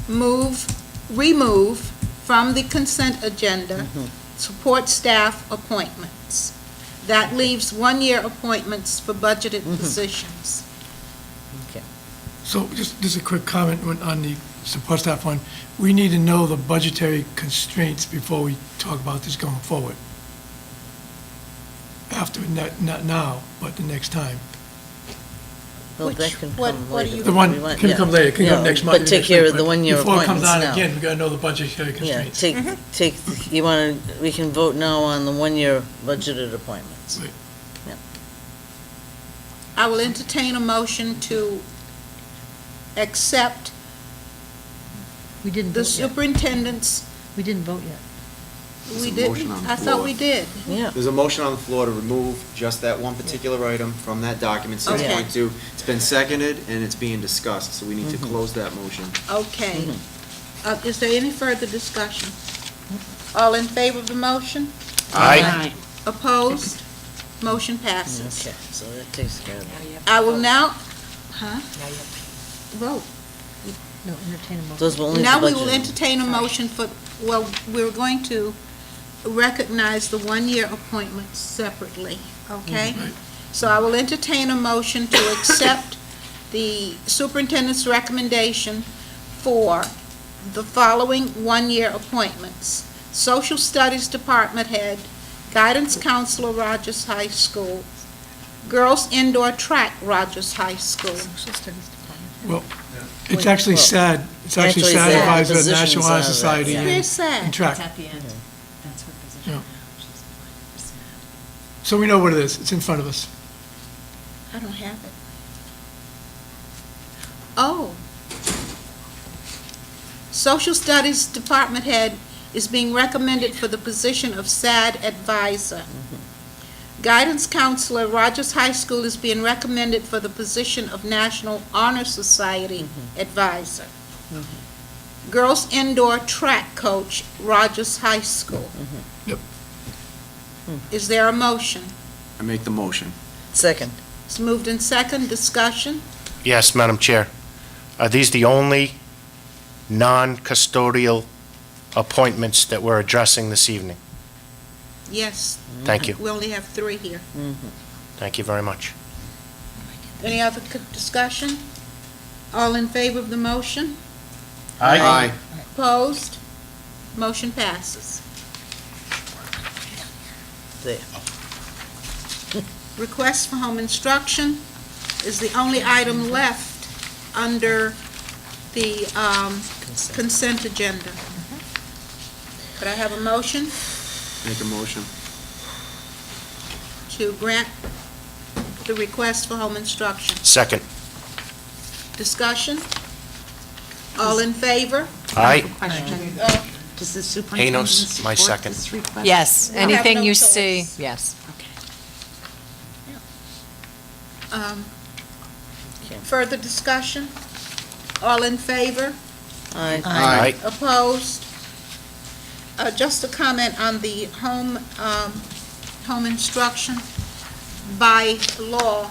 Speaker 4: remove from the consent agenda support staff appointments. That leaves one-year appointments for budgeted positions.
Speaker 6: so just a quick comment on the support staff one. We need to know the budgetary constraints before we talk about this going forward. After, not now, but the next time.
Speaker 2: well, that can
Speaker 4: what-
Speaker 2: come
Speaker 4: what do
Speaker 2: later.
Speaker 4: you-
Speaker 6: The one
Speaker 2: We want-
Speaker 6: can
Speaker 2: yeah.
Speaker 6: come later, can
Speaker 2: Yeah,
Speaker 6: come next month.
Speaker 2: But take care of the one-year
Speaker 6: Before it comes
Speaker 2: appointments
Speaker 6: on
Speaker 2: now.
Speaker 6: again, we gotta know the budgetary
Speaker 2: Yeah,
Speaker 6: constraints.
Speaker 2: take, you want to, we can vote now on the one-year budgeted appointments.
Speaker 6: Right.
Speaker 4: I will entertain a motion to accept
Speaker 12: We didn't
Speaker 4: the
Speaker 12: vote yet.
Speaker 4: superintendent's,
Speaker 12: We didn't vote yet.
Speaker 7: There's
Speaker 4: we
Speaker 7: a
Speaker 4: didn't?
Speaker 7: motion on the
Speaker 4: I thought
Speaker 7: floor.
Speaker 4: we did.
Speaker 2: Yeah.
Speaker 7: There's a motion on the floor to remove just that one particular item from that document,
Speaker 4: Okay.
Speaker 7: 6.2. It's been seconded, and it's being discussed, so we need to close that motion.
Speaker 4: Okay. Is there any further discussion? All in favor of the motion?
Speaker 5: Aye.
Speaker 4: Opposed? Motion passes.
Speaker 2: Okay, so that takes care of it.
Speaker 4: I will now, vote.
Speaker 12: No, entertain a motion.
Speaker 2: Those will only be
Speaker 4: Now we will
Speaker 2: budgeted.
Speaker 4: entertain a motion for, well, we're going to recognize the one-year appointments separately, okay? So I will entertain a motion to accept the superintendent's recommendation for the following one-year appointments. Social Studies Department Head, Guidance Counselor, Rogers High School, Girls Indoor Track, Rogers High School.
Speaker 6: Well, it's actually sad, it's actually
Speaker 2: Actually,
Speaker 6: sad
Speaker 2: the
Speaker 6: advisor of the
Speaker 2: positions
Speaker 6: National Honor
Speaker 2: are that,
Speaker 6: Society
Speaker 2: yeah.
Speaker 6: and
Speaker 4: Very sad.
Speaker 6: and track.
Speaker 1: At the end. That's her position.
Speaker 6: Yeah. So we know what it is, it's in front of us.
Speaker 4: I don't have it. Oh. Social Studies Department Head is being recommended for the position of SAD Advisor. Guidance Counselor, Rogers High School is being recommended for the position of National Honor Society Advisor. Girls Indoor Track Coach, Rogers High School.
Speaker 6: Yep.
Speaker 4: Is there a motion?
Speaker 7: I make the motion.
Speaker 2: Second.
Speaker 4: It's moved in second, discussion?
Speaker 5: Yes, Madam Chair. Are these the only non-custodial appointments that we're addressing this evening?
Speaker 4: Yes.
Speaker 5: Thank you.
Speaker 4: We only have three here.
Speaker 5: Thank you very much.
Speaker 4: Any other discussion? All in favor of the motion?
Speaker 7: Aye.
Speaker 4: Opposed? Motion passes.
Speaker 2: There.
Speaker 4: Request for home instruction is the only item left under the consent agenda. Could I have a motion
Speaker 7: Make a motion.
Speaker 4: to grant the request for home instruction?
Speaker 5: Second.
Speaker 4: Discussion? All in favor?
Speaker 5: Aye.
Speaker 3: Question. Does the superintendent
Speaker 5: Enos, my
Speaker 3: support
Speaker 5: second.
Speaker 3: this request?
Speaker 1: Yes,
Speaker 4: We'll have
Speaker 1: anything
Speaker 4: no
Speaker 1: you
Speaker 4: choice.
Speaker 1: see, yes.
Speaker 4: Further discussion? All in favor?
Speaker 2: Aye.
Speaker 5: Aye.
Speaker 4: Opposed? Just a comment on the home instruction. By law,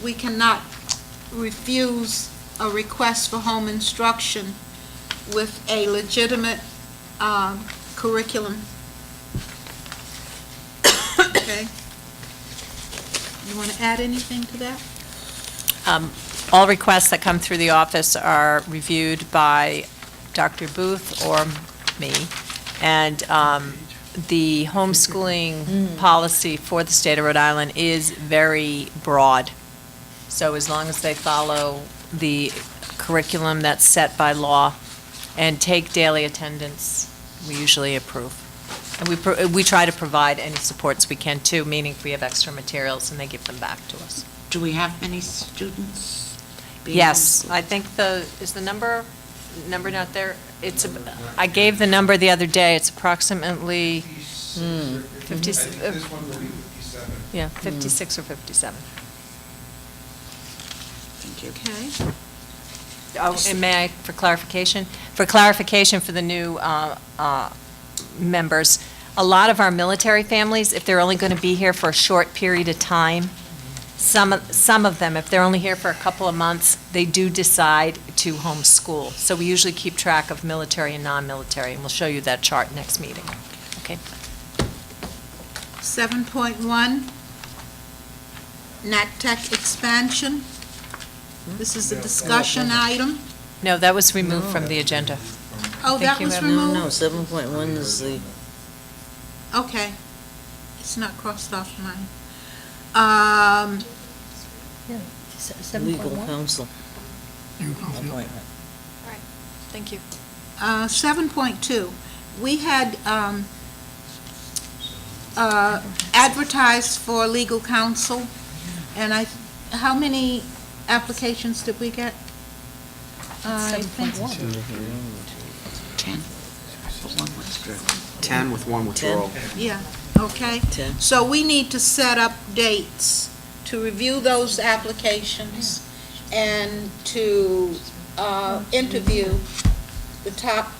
Speaker 4: we cannot refuse a request for home instruction with a legitimate curriculum. Okay. You want to add anything to that?
Speaker 1: All requests that come through the office are reviewed by Dr. Booth or me, and the homeschooling policy for the state of Rhode Island is very broad. So as long as they follow the curriculum that's set by law and take daily attendance, we usually approve. And we try to provide any supports we can too, meaning if we have extra materials and they give them back to us.
Speaker 3: Do we have many students? being
Speaker 1: Yes,
Speaker 3: homeschooled?
Speaker 1: I think is the number not there? I gave the number the other day, it's approximately 50,
Speaker 8: I think this one will be 57.
Speaker 1: yeah, 56 or 57.
Speaker 3: Thank you.
Speaker 4: Okay.
Speaker 1: Oh, and may I, for clarification? For clarification for the new members, a lot of our military families, if they're only going to be here for a short period of time, some of them, if they're only here for a couple of months, they do decide to homeschool. So we usually keep track of military and non-military, and we'll show you that chart next meeting. Okay.
Speaker 4: 7.1, NACTech expansion. This is a discussion item.
Speaker 1: No, that was removed from the agenda.
Speaker 4: Oh,
Speaker 1: Think
Speaker 4: that
Speaker 1: you
Speaker 4: was
Speaker 1: have-
Speaker 4: removed?
Speaker 2: No, 7.1 is the,
Speaker 4: Okay. It's not crossed off mine.
Speaker 2: legal counsel
Speaker 6: You can see it.
Speaker 2: appointment.
Speaker 1: Thank you.
Speaker 4: 7.2, we had advertised for legal counsel, and how many applications did we get? I think
Speaker 3: 10. But one was
Speaker 7: 10 with one withdrawal.
Speaker 4: Yeah, okay.
Speaker 2: 10.
Speaker 4: So we need to set up dates to review those applications and to interview the top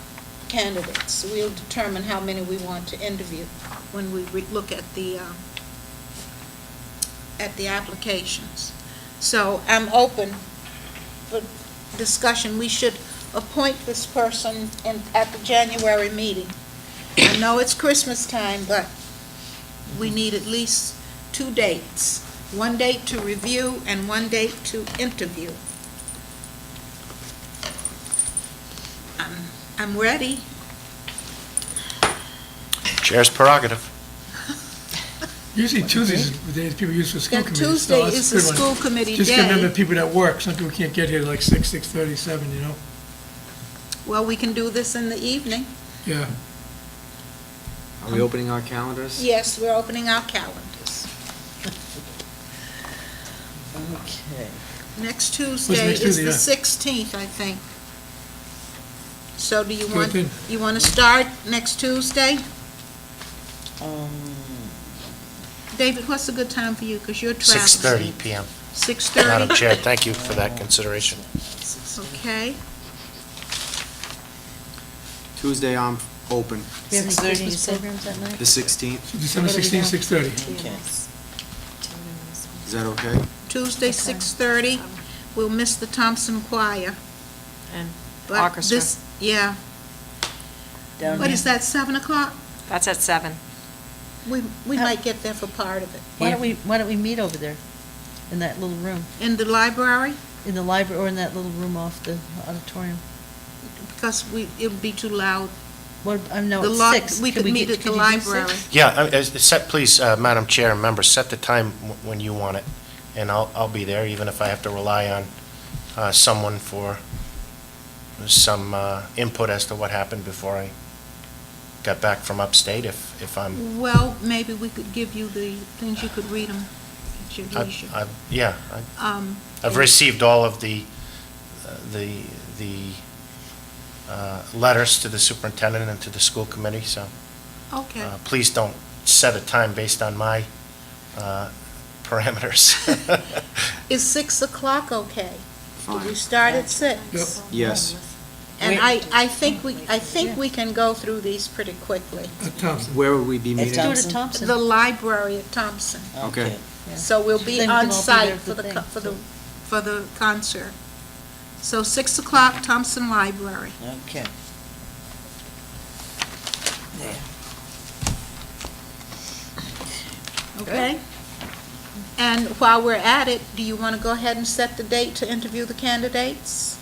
Speaker 4: candidates. We'll determine how many we want to interview when we look at the applications. So I'm open for discussion. We should appoint this person at the January meeting. I know it's Christmas time, but we need at least 2 dates. One date to review and one date to interview. I'm ready.
Speaker 5: Chair's prerogative.
Speaker 6: Usually Tuesdays is the days people use for school
Speaker 4: Yeah,
Speaker 6: committees.
Speaker 4: Tuesday
Speaker 6: so that's
Speaker 4: is
Speaker 6: a
Speaker 4: the
Speaker 6: good one.
Speaker 4: school committee
Speaker 6: Just remember
Speaker 4: day.
Speaker 6: people that work, some people can't get here like 6:30, 7, you know?
Speaker 4: Well, we can do this in the evening.
Speaker 6: Yeah.
Speaker 7: Are we opening our calendars?
Speaker 4: Yes, we're opening our calendars.
Speaker 2: Okay.
Speaker 4: Next Tuesday
Speaker 6: next
Speaker 4: is
Speaker 6: Tuesday,
Speaker 4: the
Speaker 6: yeah.
Speaker 4: 16th, I think. So do you
Speaker 6: Good
Speaker 4: want,
Speaker 6: thing.
Speaker 4: you want to start next Tuesday? David, what's a good time for you, because you're traveling?
Speaker 5: 6:30 PM.
Speaker 4: 6:30?
Speaker 5: Madam Chair, thank you for that consideration.
Speaker 4: Okay.
Speaker 7: Tuesday, I'm open.
Speaker 12: We have any
Speaker 2: 6:30, you
Speaker 12: Christmas
Speaker 2: said?
Speaker 12: programs that night?
Speaker 7: The 16th,
Speaker 6: December 16th, 6:30.
Speaker 2: Okay.
Speaker 7: is that okay?
Speaker 4: Tuesday, 6:30. We'll miss the Thompson Choir.
Speaker 1: And
Speaker 4: But
Speaker 1: orchestra.
Speaker 4: this, yeah.
Speaker 2: Down
Speaker 4: What
Speaker 2: here.
Speaker 4: is that, 7 o'clock?
Speaker 1: That's at 7.
Speaker 4: We might get there for part of it.
Speaker 12: Why don't we meet over there, in that little room,
Speaker 4: In the library,
Speaker 12: in the library, or in that little room off the auditorium?
Speaker 4: because it would be too loud.
Speaker 12: What, no,
Speaker 4: The
Speaker 12: it's
Speaker 4: lo-
Speaker 12: 6.
Speaker 4: We could meet at the
Speaker 12: you do
Speaker 4: library.
Speaker 12: 6?
Speaker 5: Yeah, please, Madam Chair and members, set the time when you want it, and I'll be there, even if I have to rely on someone for some input as to what happened before I got back from upstate, if I'm,
Speaker 4: Well, maybe we could give you the things, you could read them at your leisure.
Speaker 5: I've received all of the letters to the superintendent and to the school committee, so
Speaker 4: Okay.
Speaker 5: please don't set a time based on my parameters.
Speaker 4: Is 6 o'clock okay? Do we
Speaker 7: Fine.
Speaker 4: start at 6?
Speaker 6: Yep.
Speaker 7: Yes.
Speaker 4: And I think we can go through these pretty quickly.
Speaker 6: At Thompson.
Speaker 7: Where would we be
Speaker 2: At
Speaker 7: meeting?
Speaker 12: Do it
Speaker 2: Thompson?
Speaker 12: at Thompson.
Speaker 4: The library at Thompson.
Speaker 7: Okay.
Speaker 4: So we'll be
Speaker 12: Then we can
Speaker 4: on
Speaker 12: all be there
Speaker 4: site
Speaker 12: at the thing,
Speaker 4: for the concert. So 6 o'clock, Thompson Library.
Speaker 2: Okay.
Speaker 4: Okay? And while we're at it, do you want to go ahead and set the date to interview the candidates?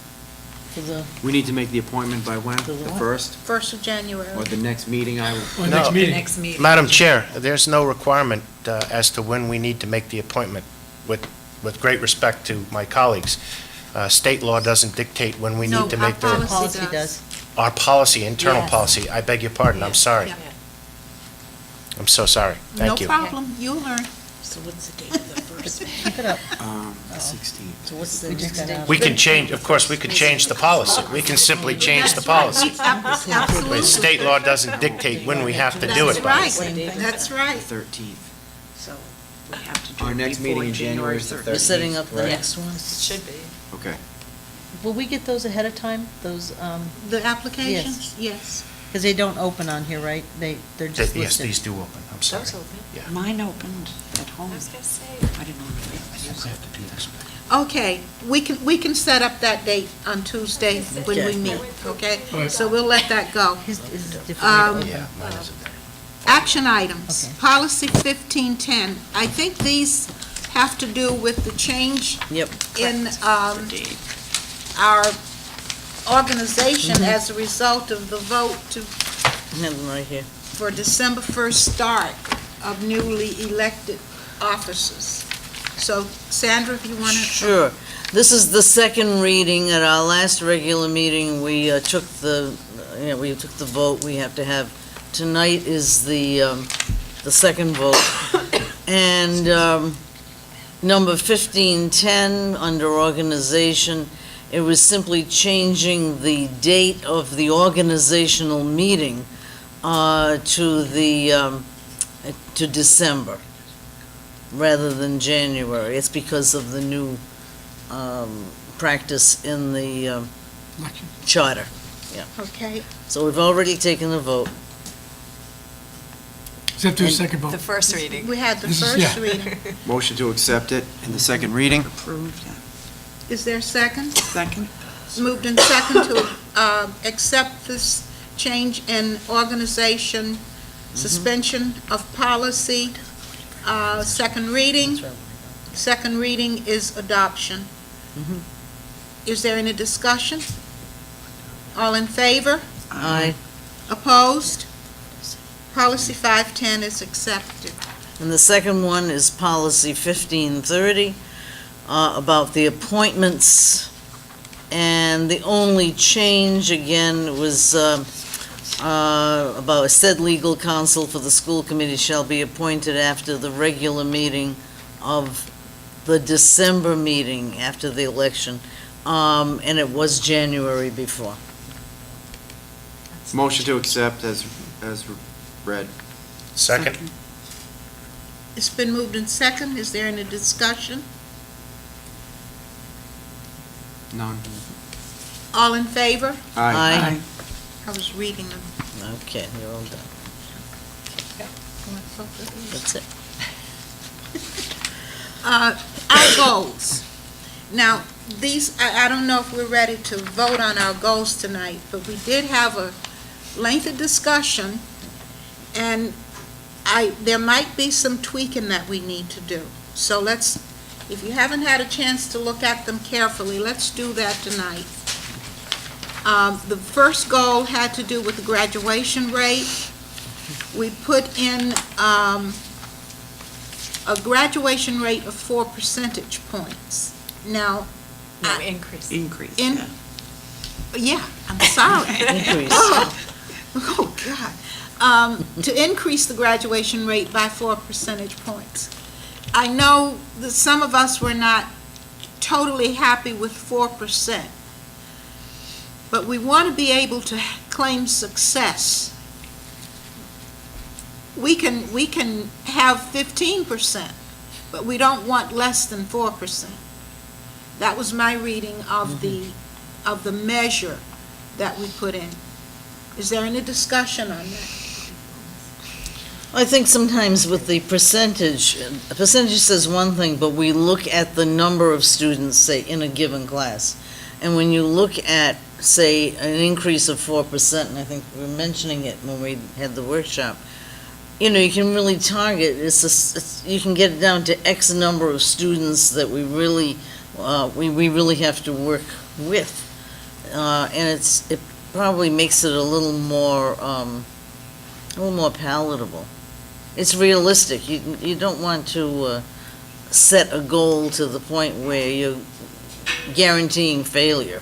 Speaker 2: For the,
Speaker 7: We need to make the appointment by when? The
Speaker 2: what?
Speaker 7: 1st?
Speaker 4: 1st of January.
Speaker 7: Or the next meeting, I will.
Speaker 6: Or
Speaker 5: No.
Speaker 6: next meeting.
Speaker 5: Madam Chair, there's no requirement as to when we need to make the appointment. With great respect to my colleagues, state law doesn't dictate when we need to make
Speaker 4: No, our
Speaker 5: the,
Speaker 4: policy does.
Speaker 5: our policy, internal
Speaker 4: Yes.
Speaker 5: policy. I beg your pardon, I'm sorry.
Speaker 4: Yeah.
Speaker 5: I'm so sorry. Thank you.
Speaker 4: No problem, you'll learn.
Speaker 2: so what's the date of the first?
Speaker 12: Keep it up.
Speaker 7: The 16th.
Speaker 2: So what's the next date?
Speaker 5: We can change, of course, we could change the policy. We can simply change the policy.
Speaker 4: Absolutely.
Speaker 5: But state law doesn't dictate when we have to do it by.
Speaker 4: That's right, that's right.
Speaker 7: 13th.
Speaker 3: So we have to do
Speaker 7: Our
Speaker 3: it
Speaker 7: next
Speaker 3: before
Speaker 7: meeting in January is the 13th.
Speaker 2: We're setting up the
Speaker 7: right?
Speaker 2: next one?
Speaker 3: Should be.
Speaker 7: Okay.
Speaker 12: Will we get those ahead of time, those,
Speaker 4: The applications? Yes.
Speaker 12: because they don't open on here, right? They're just
Speaker 5: Yes,
Speaker 12: listed.
Speaker 5: these do open, I'm sorry.
Speaker 3: Mine opened at home. I didn't know.
Speaker 4: Okay, we can set up that date on Tuesday when we
Speaker 2: Okay.
Speaker 4: meet, okay?
Speaker 6: Right.
Speaker 4: So we'll let that go.
Speaker 12: His is different.
Speaker 5: Yeah, mine isn't there.
Speaker 4: Action items,
Speaker 12: Okay.
Speaker 4: policy 1510. I think these have to do with the change
Speaker 2: Yep.
Speaker 4: in our organization as a result of the vote to,
Speaker 2: Have them right here.
Speaker 4: for December 1st start of newly elected officers. So Sandra, if you want to...
Speaker 2: Sure. This is the second reading. At our last regular meeting, we took the vote we have to have. Tonight is the second vote. And number 1510, under organization, it was simply changing the date of the organizational meeting to December, rather than January. It's because of the new practice in the charter.
Speaker 4: Okay,
Speaker 2: So we've already taken the vote.
Speaker 6: Except for the second vote.
Speaker 1: first reading.
Speaker 4: we had the
Speaker 6: This is-
Speaker 4: first
Speaker 6: yeah.
Speaker 4: reading.
Speaker 7: Motion to accept it in the second reading?
Speaker 3: Approved, yeah.
Speaker 4: Is there a second?
Speaker 3: Second?
Speaker 4: Moved in second to accept this change in organization, suspension of policy, second reading. Second reading is adoption. Is there any discussion? All in favor?
Speaker 2: Aye.
Speaker 4: Opposed? Policy 510 is accepted.
Speaker 2: And the second one is policy 1530, about the appointments. And the only change, again, was about said legal counsel for the school committee shall be appointed after the regular meeting of the December meeting after the election. And it was January before.
Speaker 7: Motion to accept as read.
Speaker 5: Second?
Speaker 4: It's been moved in second. Is there any discussion?
Speaker 7: None.
Speaker 4: All in favor?
Speaker 2: Aye.
Speaker 4: I was reading them.
Speaker 2: Okay, you're all done. That's it.
Speaker 4: Our goals. Now, these, I don't know if we're ready to vote on our goals tonight, but we did have a lengthy discussion, and there might be some tweaking that we need to do. So let's, if you haven't had a chance to look at them carefully, let's do that tonight. The first goal had to do with the graduation rate. We put in a graduation rate of 4 percentage points. Now,
Speaker 1: No, increase.
Speaker 3: Increase,
Speaker 4: In-
Speaker 3: yeah.
Speaker 4: yeah, I'm sorry.
Speaker 2: Increase.
Speaker 4: Oh, God. To increase the graduation rate by 4 percentage points. I know that some of us were not totally happy with 4%, but we want to be able to claim success. We can have 15%, but we don't want less than 4%. That was my reading of the measure that we put in. Is there any discussion on that?
Speaker 2: I think sometimes with the percentage, a percentage says one thing, but we look at the number of students, say, in a given class. And when you look at, say, an increase of 4%, and I think we were mentioning it when we had the workshop, you can really target, you can get it down to X number of students that we really have to work with. And it probably makes it a little more palatable. It's realistic. You don't want to set a goal to the point where you're guaranteeing failure.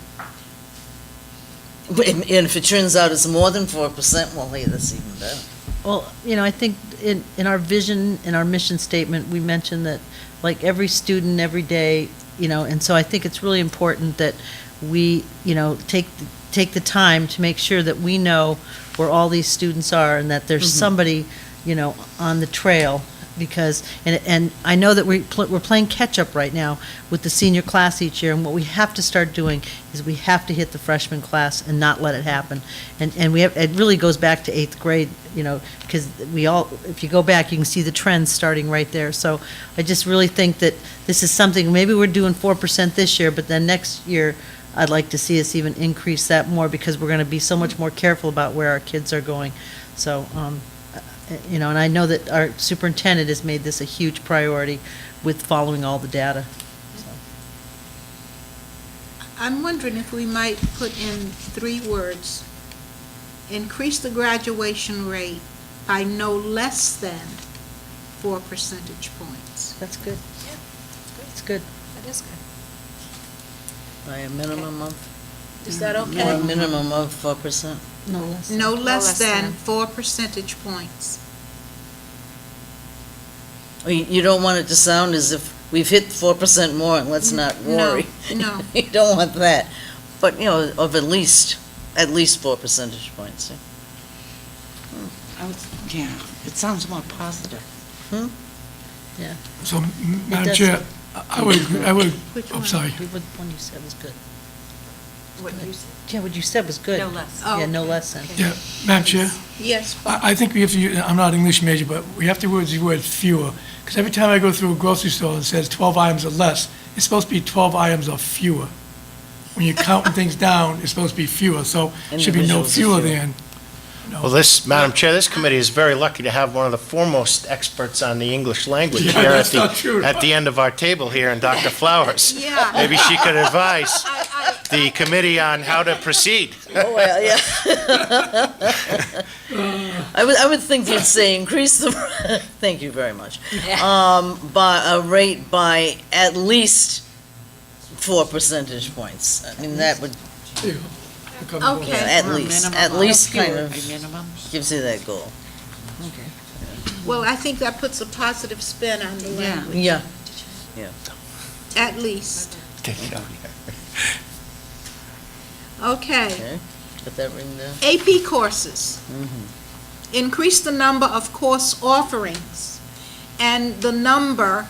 Speaker 2: And if it turns out it's more than 4%, well, hey, that's even better.
Speaker 12: Well, I think in our vision, in our mission statement, we mentioned that, like, every student, every day, and so I think it's really important that we, take the time to make sure that we know where all these students are and that there's somebody, on the trail, because, and I know that we're playing catch-up right now with the senior class each year, and what we have to start doing is we have to hit the freshman class and not let it happen. And it really goes back to 8th grade, because if you go back, you can see the trends starting right there. So I just really think that this is something, maybe we're doing 4% this year, but then next year, I'd like to see us even increase that more, because we're going to be so much more careful about where our kids are going. So, and I know that our superintendent has made this a huge priority with following all the data.
Speaker 4: I'm wondering if we might put in 3 words. Increase the graduation rate by no less than 4 percentage points.
Speaker 12: That's good.
Speaker 1: Yeah,
Speaker 12: It's good.
Speaker 1: That is good.
Speaker 2: By a minimum of,
Speaker 4: Is that
Speaker 2: or a
Speaker 4: okay?
Speaker 2: minimum of 4%.
Speaker 12: No less.
Speaker 4: No less
Speaker 1: less
Speaker 4: than
Speaker 1: than.
Speaker 4: 4 percentage points.
Speaker 2: You don't want it to sound as if we've hit 4% more and let's not worry.
Speaker 4: No.
Speaker 2: You don't want that. But, of at least 4 percentage points.
Speaker 3: Yeah, it sounds more positive.
Speaker 6: So, Madam Chair, I would,
Speaker 4: Which
Speaker 6: I'm
Speaker 4: one?
Speaker 6: sorry.
Speaker 12: What one you said was good.
Speaker 1: What you said?
Speaker 12: Yeah, what you said was good.
Speaker 1: No less.
Speaker 4: Oh,
Speaker 12: Yeah, no less than.
Speaker 6: Yeah, Madam Chair,
Speaker 4: Yes, Bob.
Speaker 6: I think we have to, I'm not an English major, but we have to use the word fewer. Because every time I go through a grocery store and it says 12 items or less, it's supposed to be 12 items or fewer. When you're counting things down, it's supposed to be fewer, so it should be no
Speaker 2: Individuals are
Speaker 6: fewer
Speaker 2: fewer.
Speaker 6: than.
Speaker 5: Well, Madam Chair, this committee is very lucky to have one of the foremost experts on the English language
Speaker 6: Yeah,
Speaker 5: here
Speaker 6: that's not true.
Speaker 5: at the end of our table here, and Dr. Flowers.
Speaker 4: Yeah.
Speaker 5: Maybe she could advise
Speaker 4: I-
Speaker 5: the committee on how to proceed.
Speaker 2: Oh, well, yeah. I would think you'd say increase the, thank you very much, by a rate by at least 4 percentage points. I mean, that would,
Speaker 6: There you go. We'll cover both.
Speaker 4: Okay.
Speaker 2: at least kind
Speaker 3: A
Speaker 2: of
Speaker 3: minimum.
Speaker 2: gives you that goal.
Speaker 4: Well, I think that puts a positive spin on the
Speaker 3: Yeah.
Speaker 4: language.
Speaker 2: Yeah.
Speaker 4: At least. Okay.
Speaker 2: Okay. Get that written down.
Speaker 4: AP courses. Increase the number of course offerings and the number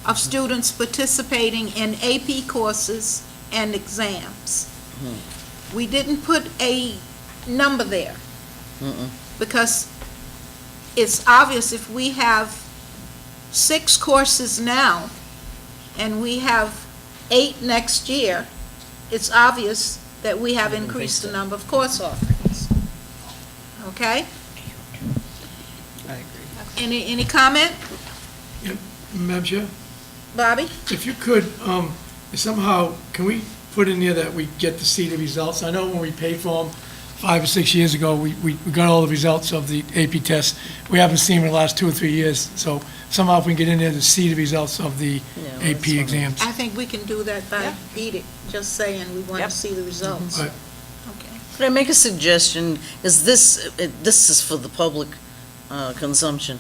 Speaker 4: of students participating in AP courses and exams. We didn't put a number there because it's obvious if we have 6 courses now and we have 8 next year, it's obvious that we have increased the number of course offerings. Okay?
Speaker 2: I agree.
Speaker 4: Any comment,
Speaker 6: Madam Chair?
Speaker 4: Bobby?
Speaker 6: If you could, somehow, can we put in there that we get to see the results? I know when we paid for them 5 or 6 years ago, we got all the results of the AP tests. We haven't seen them in the last 2 or 3 years, so somehow if we can get in there to see the results of the
Speaker 2: Yeah,
Speaker 6: AP
Speaker 2: that's fine.
Speaker 6: exams.
Speaker 4: I think we can do that by edict, just saying we want to
Speaker 1: Yep.
Speaker 4: see the results.
Speaker 6: Right.
Speaker 4: Okay.
Speaker 2: Could I make a suggestion? Is this is for the public consumption,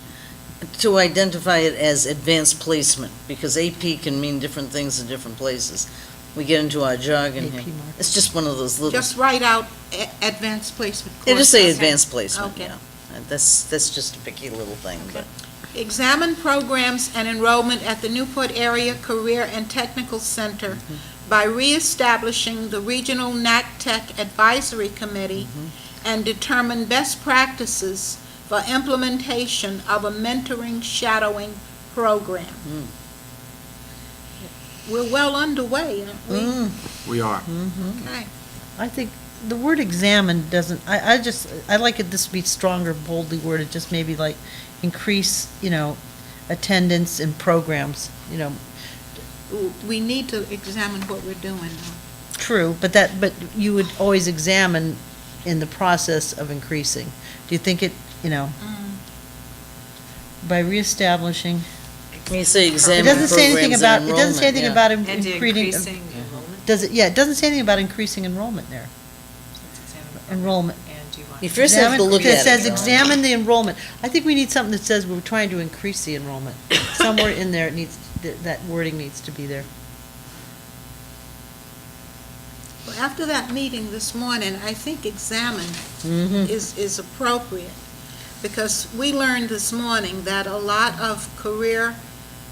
Speaker 2: to identify it as advanced placement, because AP can mean different things in different places. We get into our jargon
Speaker 12: AP
Speaker 2: here.
Speaker 12: market.
Speaker 2: It's just one of those little,
Speaker 4: Just write out advanced placement
Speaker 2: they
Speaker 4: courses.
Speaker 2: just say advanced placement,
Speaker 4: Okay.
Speaker 2: yeah. That's just a picky little thing, but.
Speaker 4: Examine programs and enrollment at the Newport Area Career and Technical Center by reestablishing the Regional NACTech Advisory Committee and determine best practices for implementation of a mentoring shadowing program. We're well underway, aren't we?
Speaker 7: We are.
Speaker 4: Okay.
Speaker 12: I think the word examine doesn't, I like it this to be stronger, boldly worded, just maybe like increase, attendance in programs,
Speaker 4: We need to examine what we're doing now.
Speaker 12: True, but you would always examine in the process of increasing. Do you think it, by reestablishing,
Speaker 2: When you say
Speaker 12: it
Speaker 2: examine
Speaker 12: doesn't say anything
Speaker 2: programs
Speaker 12: about,
Speaker 2: and
Speaker 12: it doesn't say anything
Speaker 2: enrollment,
Speaker 12: about
Speaker 1: And
Speaker 12: increasing.
Speaker 1: enrollment?
Speaker 12: Does it, yeah, it doesn't say anything about increasing enrollment there. Enrollment.
Speaker 1: And do you want?
Speaker 2: You first have to look at it.
Speaker 12: It says examine the enrollment. I think we need something that says we're trying to increase the enrollment. Somewhere in there, it needs, that wording needs to be there.
Speaker 4: Well, after that meeting this morning, I think examine
Speaker 2: Mhm.
Speaker 4: is appropriate, because we learned this morning that a lot of career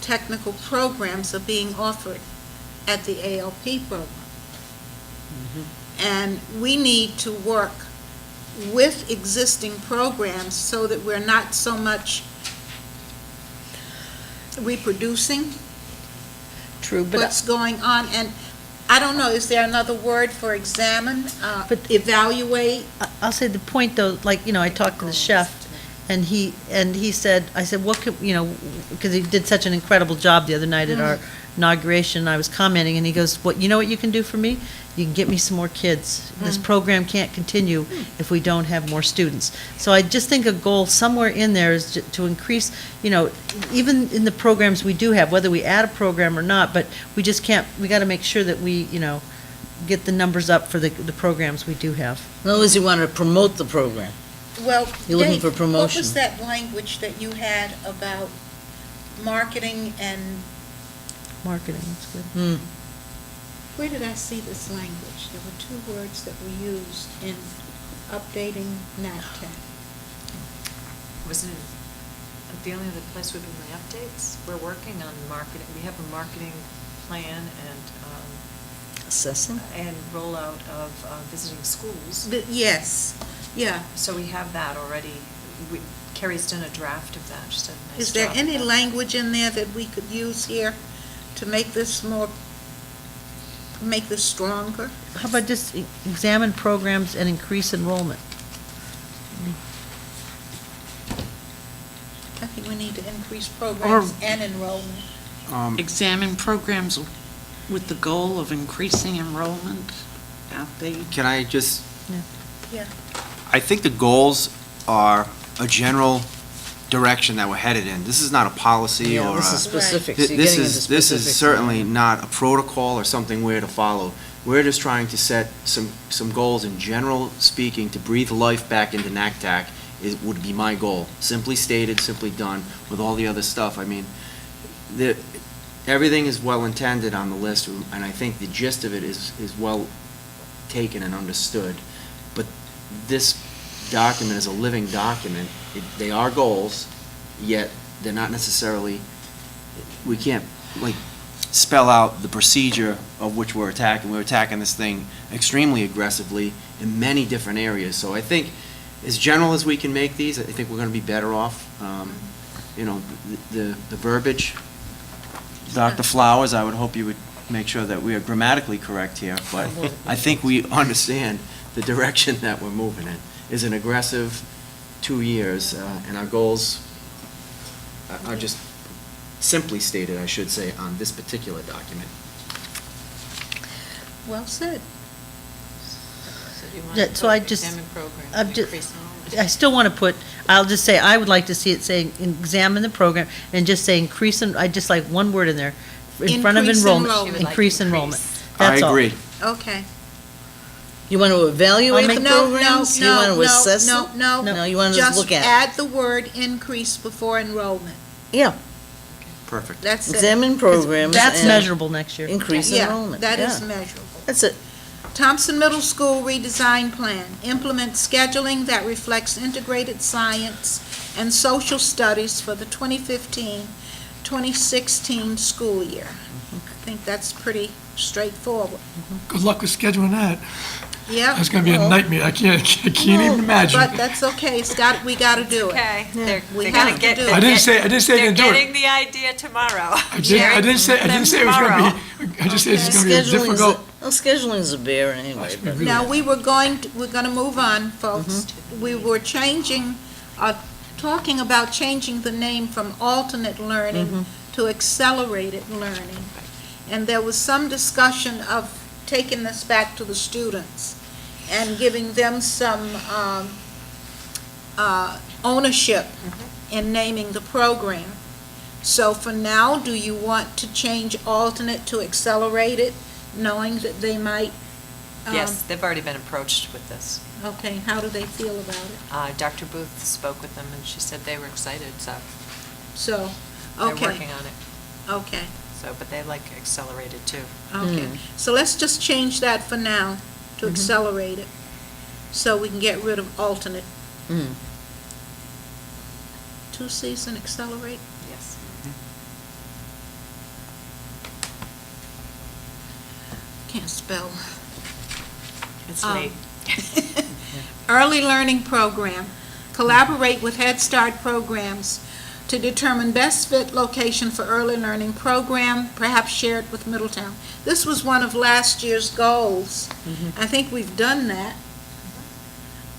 Speaker 4: technical programs are being offered at the ALP program. And we need to work with existing programs so that we're not so much reproducing
Speaker 12: True, but
Speaker 4: what's going on. And I don't know, is there another word for examine?
Speaker 12: But-
Speaker 4: Evaluate?
Speaker 12: I'll say the point though, like, I talked to the chef and he said, I said, what could, because he did such an incredible job the other night at our inauguration, I was commenting and he goes, what you can do for me? You can get me some more kids. This program can't continue if we don't have more students. So I just think a goal somewhere in there is to increase, even in the programs we do have, whether we add a program or not, but we just can't, we got to make sure that we, get the numbers up for the programs we do have.
Speaker 2: In other words, you want to promote the program.
Speaker 4: Well,
Speaker 2: You're looking
Speaker 4: Dave,
Speaker 2: for promotion.
Speaker 4: what was that language that you had about marketing and,
Speaker 12: Marketing, that's good.
Speaker 4: where did I see this language? There were two words that were used in updating NATTech.
Speaker 1: Wasn't it, the only other place would be my updates? We're working on marketing, we have a marketing plan
Speaker 2: Assessing?
Speaker 1: and rollout of visiting schools.
Speaker 4: Yes, yeah.
Speaker 1: So we have that already. Carrie's done a draft of that, she's done a nice
Speaker 4: Is there
Speaker 1: job
Speaker 4: any
Speaker 1: of that.
Speaker 4: language in there that we could use here to make this make this stronger?
Speaker 12: How about just examine programs and increase enrollment?
Speaker 4: I think we need to increase programs and enrollment.
Speaker 3: Examine programs with the goal of increasing enrollment at the,
Speaker 7: Can I just?
Speaker 4: Yeah.
Speaker 7: I think the goals are a general direction that we're headed in. This is not a policy
Speaker 2: Yeah,
Speaker 7: or
Speaker 2: this
Speaker 7: a.
Speaker 2: is specific.
Speaker 7: Th-
Speaker 2: So you're
Speaker 7: This
Speaker 2: getting into
Speaker 7: is, this is
Speaker 2: specifics
Speaker 7: certainly
Speaker 2: now.
Speaker 7: not a protocol or something we're to follow. We're just trying to set some goals in general speaking, to breathe life back into NACTAC would be my goal. Simply stated, simply done, with all the other stuff. I mean, everything is well intended on the list, and I think the gist of it is well taken and understood. But this document is a living document. They are goals, yet they're not necessarily, we can't, spell out the procedure of which we're attacking. We're attacking this thing extremely aggressively in many different areas. So I think, as general as we can make these, I think we're going to be better off. The verbiage, Dr. Flowers, I would hope you would make sure that we are grammatically correct here, but I think we understand the direction that we're moving in is an aggressive 2 years, and our goals are just simply stated, I should say, on this particular document.
Speaker 4: Well said.
Speaker 1: So do you want
Speaker 12: Yeah,
Speaker 1: to
Speaker 12: so
Speaker 1: put
Speaker 12: I just-
Speaker 1: examine programs,
Speaker 12: I'm just-
Speaker 1: increase enrollment?
Speaker 12: I still want to put, I'll just say, I would like to see it saying, examine the program, and just say increase, I just like one word in there, in front of
Speaker 4: Increase
Speaker 12: enrollment.
Speaker 4: enrollment. She would
Speaker 1: like
Speaker 12: Increase
Speaker 1: increase.
Speaker 12: enrollment.
Speaker 7: I
Speaker 12: That's all.
Speaker 7: agree.
Speaker 4: Okay.
Speaker 2: You want to evaluate the programs? You want to assess them?
Speaker 4: No.
Speaker 2: No, you want to just look at
Speaker 4: Just add the word increase before enrollment.
Speaker 2: Yeah,
Speaker 7: Perfect.
Speaker 4: That's it.
Speaker 2: examine programs
Speaker 12: That's
Speaker 2: and
Speaker 12: measurable next year.
Speaker 2: increase
Speaker 4: Yeah,
Speaker 2: enrollment.
Speaker 4: that is
Speaker 2: Yeah.
Speaker 4: measurable.
Speaker 2: That's it.
Speaker 4: Thompson Middle School redesign plan. Implement scheduling that reflects integrated science and social studies for the 2015-2016 school year. I think that's pretty straightforward.
Speaker 6: Good luck with scheduling that.
Speaker 4: Yeah.
Speaker 6: That's gonna be a nightmare. I can't even imagine.
Speaker 4: But that's okay. We gotta do it.
Speaker 1: Okay, they're
Speaker 4: We
Speaker 1: gonna
Speaker 4: have to
Speaker 1: get.
Speaker 4: do
Speaker 1: they're
Speaker 4: it.
Speaker 6: I didn't
Speaker 1: get-
Speaker 6: say I didn't
Speaker 1: They're
Speaker 6: can do it.
Speaker 1: getting the idea tomorrow.
Speaker 6: I didn't say it was gonna be. I just said it's gonna be a
Speaker 2: Scheduling is
Speaker 6: difficult.
Speaker 2: Well, scheduling's a bear anyway, but
Speaker 4: Now, we're gonna move on, folks. We were talking about changing the name from alternate learning to accelerated learning. And there was some discussion of taking this back to the students and giving them some ownership in naming the program. So for now, do you want to change alternate to accelerated, knowing that they might?
Speaker 1: Yes, they've already been approached with this.
Speaker 4: Okay, how do they feel about it?
Speaker 1: Dr. Booth spoke with them, and she said they were excited, so
Speaker 4: So,
Speaker 1: they're
Speaker 4: okay,
Speaker 1: working on it.
Speaker 4: okay,
Speaker 1: So, but they like accelerated too.
Speaker 4: okay. So let's just change that for now to accelerated, so we can get rid of alternate.
Speaker 2: Mm.
Speaker 4: 2 C's and accelerate?
Speaker 1: Yes.
Speaker 4: Can't spell.
Speaker 1: It's
Speaker 4: Um,
Speaker 1: late.
Speaker 4: Early Learning Program. Collaborate with Head Start programs to determine best fit location for early learning program, perhaps share it with Middletown. This was one of last year's goals. I think we've done that.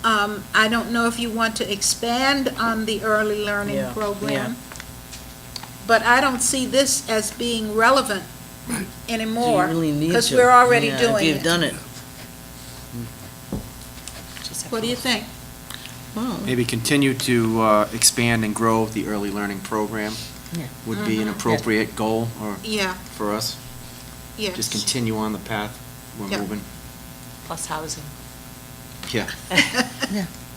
Speaker 4: I don't know if you want to expand on the early learning
Speaker 2: Yeah,
Speaker 4: program, but I don't see this as being relevant anymore.
Speaker 2: Do you really need
Speaker 4: Because
Speaker 2: to?
Speaker 4: we're already
Speaker 2: Yeah,
Speaker 4: doing
Speaker 2: if you've
Speaker 4: it.
Speaker 2: done it.
Speaker 4: What do you think?
Speaker 2: Well,
Speaker 7: Maybe continue to expand and grow the early learning program
Speaker 2: Yeah.
Speaker 7: would be an appropriate goal or
Speaker 4: Yeah,
Speaker 7: for us.
Speaker 4: yes.
Speaker 7: Just continue on the path we're
Speaker 4: Yeah.
Speaker 7: moving.
Speaker 1: Plus housing.
Speaker 7: Yeah.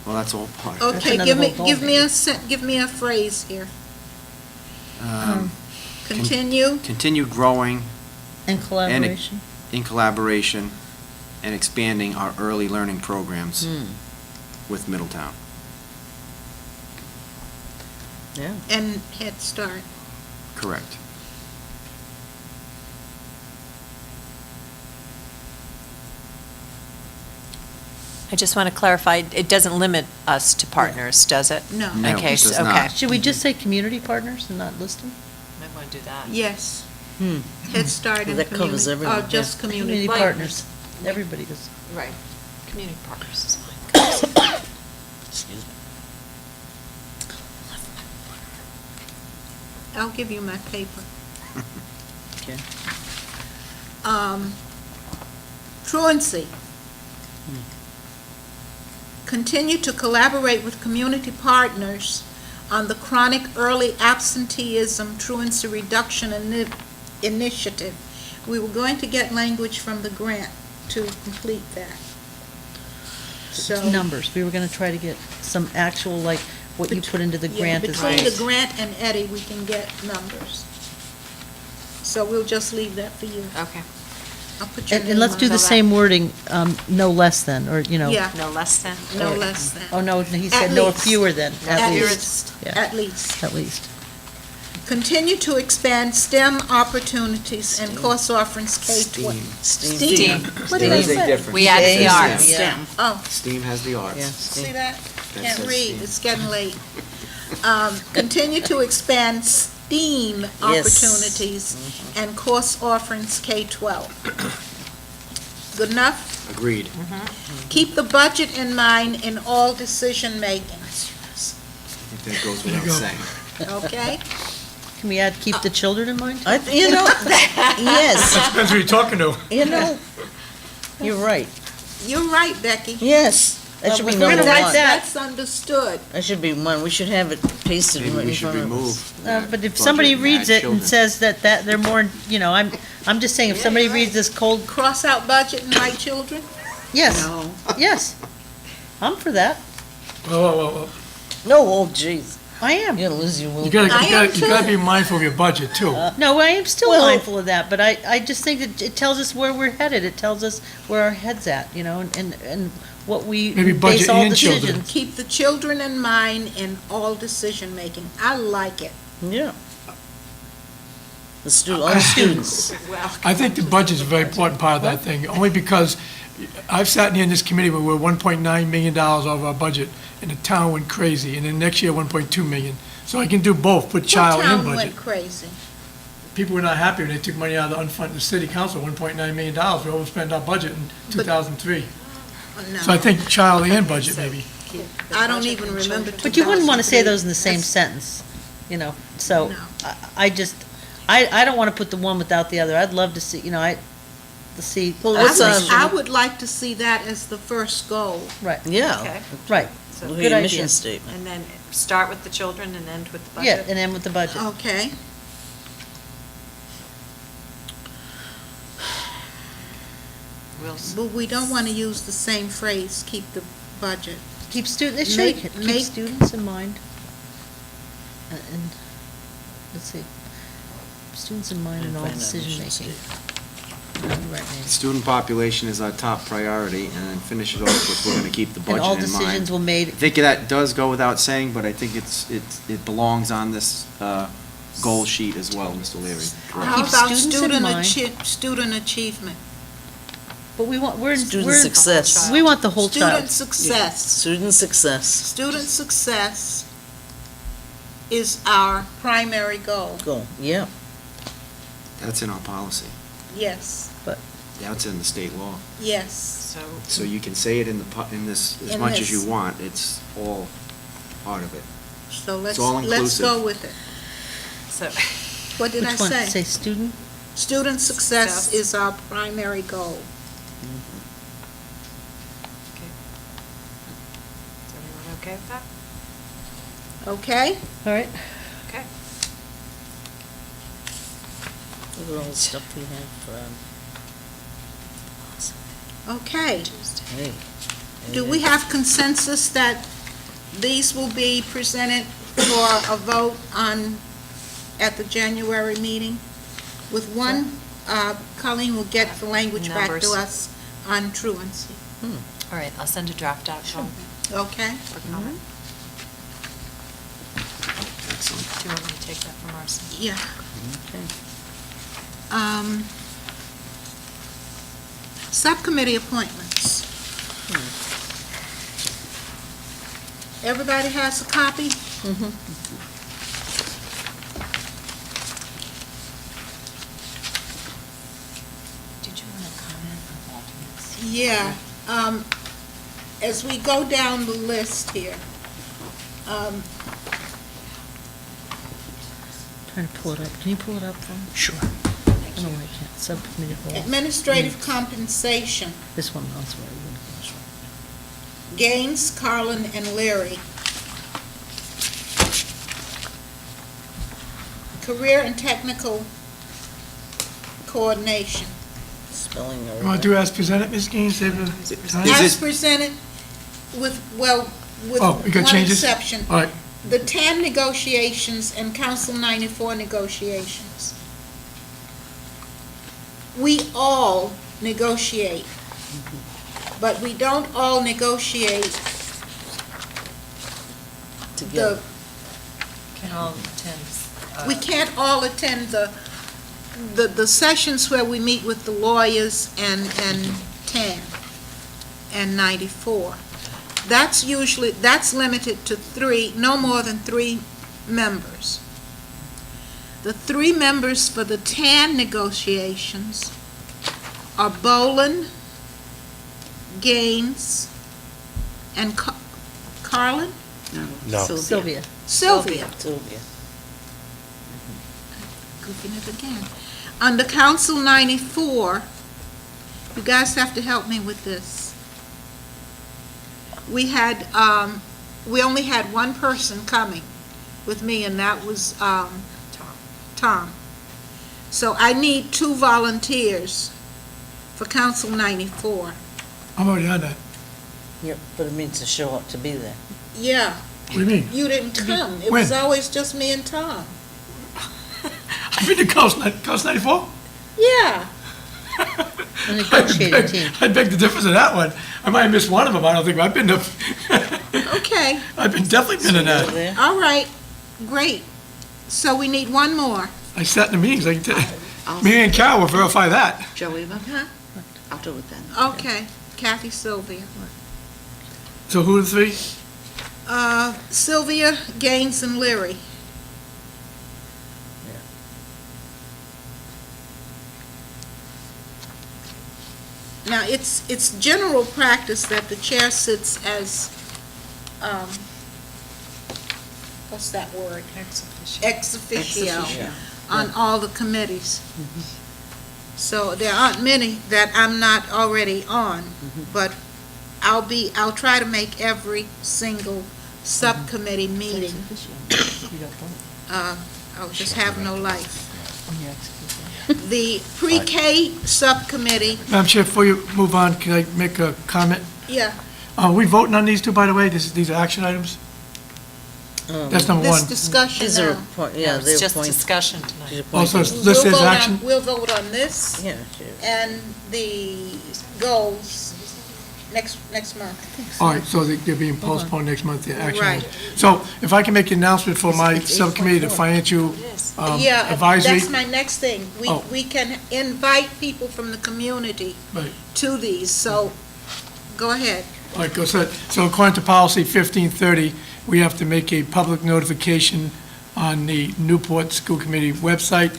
Speaker 7: Well, that's all part.
Speaker 4: Okay,
Speaker 12: another
Speaker 4: give me,
Speaker 12: whole goal,
Speaker 4: give me give me a phrase here. Continue,
Speaker 7: Continue growing
Speaker 12: And collaboration.
Speaker 7: in collaboration and expanding our early learning programs with Middletown.
Speaker 2: Yeah.
Speaker 4: and Head Start.
Speaker 7: Correct.
Speaker 1: I just want to clarify, it doesn't limit us to partners, does it?
Speaker 4: No.
Speaker 7: No,
Speaker 1: Okay,
Speaker 7: it does
Speaker 1: so-
Speaker 7: not.
Speaker 1: okay.
Speaker 12: Should we just say community partners and not list them?
Speaker 1: Might want to do that.
Speaker 4: Yes.
Speaker 2: Hmm.
Speaker 4: Head Start and
Speaker 2: That covers
Speaker 4: community.
Speaker 2: everyone,
Speaker 4: Oh, just community.
Speaker 12: Community
Speaker 1: Like-
Speaker 12: partners. Everybody does.
Speaker 1: Right. Community partners is fine.
Speaker 2: Excuse me.
Speaker 4: I'll give you my paper.
Speaker 2: Okay.
Speaker 4: Truancy. Continue to collaborate with community partners on the chronic early absenteeism truancy reduction initiative. We were going to get language from the grant to complete that. So.
Speaker 12: Numbers. We were gonna try to get some actual, like, what you put into the
Speaker 4: Yeah,
Speaker 12: grant is.
Speaker 4: between the grant and Eddie, we can get numbers. So we'll just leave that for you.
Speaker 1: Okay.
Speaker 4: I'll put your
Speaker 12: And
Speaker 4: name
Speaker 12: let's
Speaker 4: on
Speaker 12: do the
Speaker 4: it.
Speaker 12: same wording, no less than, or, you know.
Speaker 4: Yeah,
Speaker 1: No less than?
Speaker 4: no less than.
Speaker 12: Oh, no, he
Speaker 4: At
Speaker 12: said no
Speaker 4: least.
Speaker 12: fewer than,
Speaker 4: At
Speaker 12: at least,
Speaker 4: least,
Speaker 12: Yeah.
Speaker 4: at least.
Speaker 12: at least.
Speaker 4: Continue to expand STEM opportunities and course offerings K-12.
Speaker 2: Steam.
Speaker 4: STEAM. What did I say?
Speaker 1: We added the
Speaker 2: Yeah.
Speaker 1: arts.
Speaker 2: Yeah.
Speaker 4: Oh,
Speaker 7: STEAM has the arts.
Speaker 2: Yeah.
Speaker 4: see that?
Speaker 7: That
Speaker 4: Can't
Speaker 7: says
Speaker 4: read,
Speaker 7: STEAM.
Speaker 4: it's getting late. Continue to expand STEAM opportunities and course offerings K-12. Good enough?
Speaker 7: Agreed.
Speaker 4: Keep the budget in mind in all decision-making,
Speaker 7: I think that goes without saying.
Speaker 4: okay?
Speaker 12: Can we add, keep the children in mind?
Speaker 2: You know, yes,
Speaker 6: Depends who you're talking to.
Speaker 2: you know, you're right.
Speaker 4: You're right, Becky.
Speaker 2: Yes, that should be
Speaker 12: we're
Speaker 2: number
Speaker 12: gonna write
Speaker 2: one.
Speaker 12: that.
Speaker 4: That's understood.
Speaker 2: That should be one. We should have it pasted
Speaker 7: Maybe
Speaker 2: right
Speaker 7: we
Speaker 2: in
Speaker 7: should
Speaker 2: front of us.
Speaker 7: remove. that
Speaker 12: But if
Speaker 7: budget
Speaker 12: somebody
Speaker 7: and
Speaker 12: reads
Speaker 7: add
Speaker 12: it and
Speaker 7: children.
Speaker 12: says that they're more, you know, I'm just saying, if somebody reads this cold,
Speaker 4: Cross out budget and write children?
Speaker 12: yes,
Speaker 4: No.
Speaker 12: yes. I'm for that.
Speaker 6: Well,
Speaker 2: No, oh jeez,
Speaker 12: I am.
Speaker 2: you're gonna lose your will.
Speaker 6: you gotta,
Speaker 4: I
Speaker 6: you
Speaker 4: am
Speaker 6: gotta, you gotta
Speaker 4: too.
Speaker 6: be mindful of your budget too.
Speaker 12: No, I am still
Speaker 2: Well-
Speaker 12: mindful of that, but I just think that it tells us where we're headed. It tells us where our head's at, you know, and what we
Speaker 6: Maybe
Speaker 12: base
Speaker 6: budget
Speaker 12: all
Speaker 6: and children.
Speaker 12: decisions.
Speaker 4: Keep the children in mind in all decision-making. I like it.
Speaker 2: Yeah. All the students.
Speaker 6: I think the budget's a very important part of that thing, only because I've sat in this committee where we're $1.9 million over our budget, and the town went crazy, and then next year, $1.2 million. So I can do both, put child
Speaker 4: What
Speaker 6: and
Speaker 4: town
Speaker 6: budget.
Speaker 4: went crazy?
Speaker 6: people were not happy when they took money out of the unfunded city council, $1.9 million. We overspent our budget in 2003. So I think child and budget maybe.
Speaker 4: I don't even remember.
Speaker 12: But you wouldn't want to say
Speaker 4: 2003.
Speaker 12: those in the same
Speaker 4: That's-
Speaker 12: sentence, you know, so
Speaker 4: No.
Speaker 12: I don't want to put the one without the other. I'd love to see, to see.
Speaker 2: Well,
Speaker 4: I
Speaker 2: what's
Speaker 4: would-
Speaker 2: our-
Speaker 4: I would like to see that as the first goal.
Speaker 12: Right,
Speaker 2: Yeah.
Speaker 1: Okay.
Speaker 12: right,
Speaker 1: So-
Speaker 2: Look
Speaker 12: good
Speaker 2: at your
Speaker 12: idea.
Speaker 2: mission statement.
Speaker 1: And then start with the children and end with the
Speaker 12: yeah,
Speaker 1: budget?
Speaker 12: and then with the budget.
Speaker 4: Okay.
Speaker 1: We'll s-
Speaker 4: But we don't want to use the same phrase, keep the budget.
Speaker 12: Keep students,
Speaker 4: Make-
Speaker 12: keep
Speaker 4: make-
Speaker 12: students in mind. And, let's see, students in mind in all
Speaker 2: Find our mission
Speaker 12: decision-making. Right, Nancy.
Speaker 7: Student population is our top priority, and then finish it off with, we're going to keep the
Speaker 12: And all
Speaker 7: budget in mind.
Speaker 12: decisions were made,
Speaker 7: I think that does go without saying, but I think it belongs on this goal sheet as well, Mr. Leary. Correct.
Speaker 4: How
Speaker 12: Keep
Speaker 4: about
Speaker 12: students in
Speaker 4: student
Speaker 12: mind.
Speaker 4: student achievement?
Speaker 12: but we want,
Speaker 2: Student success.
Speaker 12: we want the whole
Speaker 4: Student
Speaker 12: child.
Speaker 4: success.
Speaker 2: Student success.
Speaker 4: Student success is our primary goal,
Speaker 2: Go, yeah.
Speaker 7: That's in our policy.
Speaker 4: yes,
Speaker 7: That's in the state law.
Speaker 4: yes.
Speaker 1: So,
Speaker 7: So you can say it in this as
Speaker 4: In
Speaker 7: much as you
Speaker 4: this.
Speaker 7: want. It's all part of it.
Speaker 4: So let's
Speaker 7: all
Speaker 4: go
Speaker 7: inclusive.
Speaker 4: with it.
Speaker 1: so,
Speaker 4: What did I
Speaker 12: Which one?
Speaker 4: say?
Speaker 12: Say student?
Speaker 4: Student success
Speaker 1: Success.
Speaker 4: is our primary goal.
Speaker 1: is everyone okay with that?
Speaker 4: Okay?
Speaker 12: All right.
Speaker 1: Okay.
Speaker 2: Look at all the stuff we have.
Speaker 4: Okay.
Speaker 2: Hey.
Speaker 4: Do we have consensus that these will be presented for a vote at the January meeting? With one, Colleen will get the language back to
Speaker 1: Numbers.
Speaker 4: us on truancy,
Speaker 1: All right, I'll send a draft out for
Speaker 4: okay?
Speaker 1: comment.
Speaker 7: Excellent.
Speaker 1: Do you want me to take that from Marcy?
Speaker 4: Yeah.
Speaker 2: Okay.
Speaker 4: Subcommittee appointments. Everybody has a copy?
Speaker 1: Did you want to comment on alternates?
Speaker 4: Yeah, as we go down the list here,
Speaker 12: Trying to pull it up. Can you pull it up for me?
Speaker 7: Sure.
Speaker 12: I don't know why I can't. Subcommittee goals.
Speaker 4: administrative compensation,
Speaker 12: This one, that's where I would.
Speaker 4: Gaines, Carlin, and Leary. Career and technical coordination.
Speaker 2: Spelling
Speaker 6: You want to do as presented, Ms. Gaines, save the time?
Speaker 7: Is
Speaker 4: As
Speaker 7: this-
Speaker 4: presented with
Speaker 6: Oh, we got
Speaker 4: one
Speaker 6: changes?
Speaker 4: exception.
Speaker 6: All right,
Speaker 4: The TAN negotiations and Council 94 negotiations. We all negotiate, but we don't all negotiate
Speaker 2: together.
Speaker 1: Can all attend.
Speaker 4: We can't all attend the sessions where we meet with the lawyers and TAN and 94. That's limited to no more than 3 members. The 3 members for the TAN negotiations are Bolin, Gaines, and Carlin?
Speaker 5: No.
Speaker 12: Sylvia.
Speaker 4: Sylvia.
Speaker 2: Sylvia.
Speaker 4: Goofing it again. Under Council 94, you guys have to help me with this. We only had one person coming with me, and that was, Tom. So I need 2 volunteers for Council 94.
Speaker 6: I'm already on that.
Speaker 2: Yep, but it means to show up to be there.
Speaker 4: Yeah,
Speaker 6: What do you mean?
Speaker 4: you didn't come. It
Speaker 6: When?
Speaker 4: was always just me and Tom.
Speaker 6: I've been to Coast 94?
Speaker 4: Yeah.
Speaker 12: A negotiating team.
Speaker 6: I beg the difference of that one. I might have missed one of them, I don't think, but I've been to,
Speaker 4: Okay,
Speaker 6: definitely been in
Speaker 2: Over
Speaker 6: that.
Speaker 2: there.
Speaker 4: all right, great. So we need one more.
Speaker 6: I sat in the meetings, I can tell you. Me and Carol will verify that.
Speaker 11: Joey,
Speaker 4: Huh?
Speaker 11: I'll do it then.
Speaker 4: Okay, Kathy, Sylvia.
Speaker 6: So who are the 3?
Speaker 4: Sylvia, Gaines, and Leary. Now, it's general practice that the chair sits as, what's that word? Ex officio on all the committees. So there aren't many that I'm not already on, but I'll try to make every single subcommittee meeting. I'll just have no life. The pre-K subcommittee,
Speaker 6: Madam Chair, before you move on, can I make a comment?
Speaker 4: yeah,
Speaker 6: Are we voting on these two, by the way? These are action items? That's number
Speaker 4: this
Speaker 6: one.
Speaker 4: discussion
Speaker 2: These are,
Speaker 4: now.
Speaker 2: yeah,
Speaker 1: It's
Speaker 2: they're
Speaker 1: just
Speaker 2: appointed.
Speaker 1: discussion tonight.
Speaker 2: She's
Speaker 6: Also,
Speaker 2: appointed.
Speaker 6: it's listed as action?
Speaker 4: We'll vote on this
Speaker 2: Yeah.
Speaker 4: and the goals next month.
Speaker 6: All right, so they're being postponed next month, the action.
Speaker 4: Right.
Speaker 6: So if I can make an announcement for my subcommittee, the financial
Speaker 4: Yeah,
Speaker 6: advisory.
Speaker 4: that's my next thing.
Speaker 6: Oh.
Speaker 4: We can invite people from the community
Speaker 6: Right.
Speaker 4: to these, so go ahead.
Speaker 6: All right, go ahead. So according to policy 1530, we have to make a public notification on the Newport School Committee website,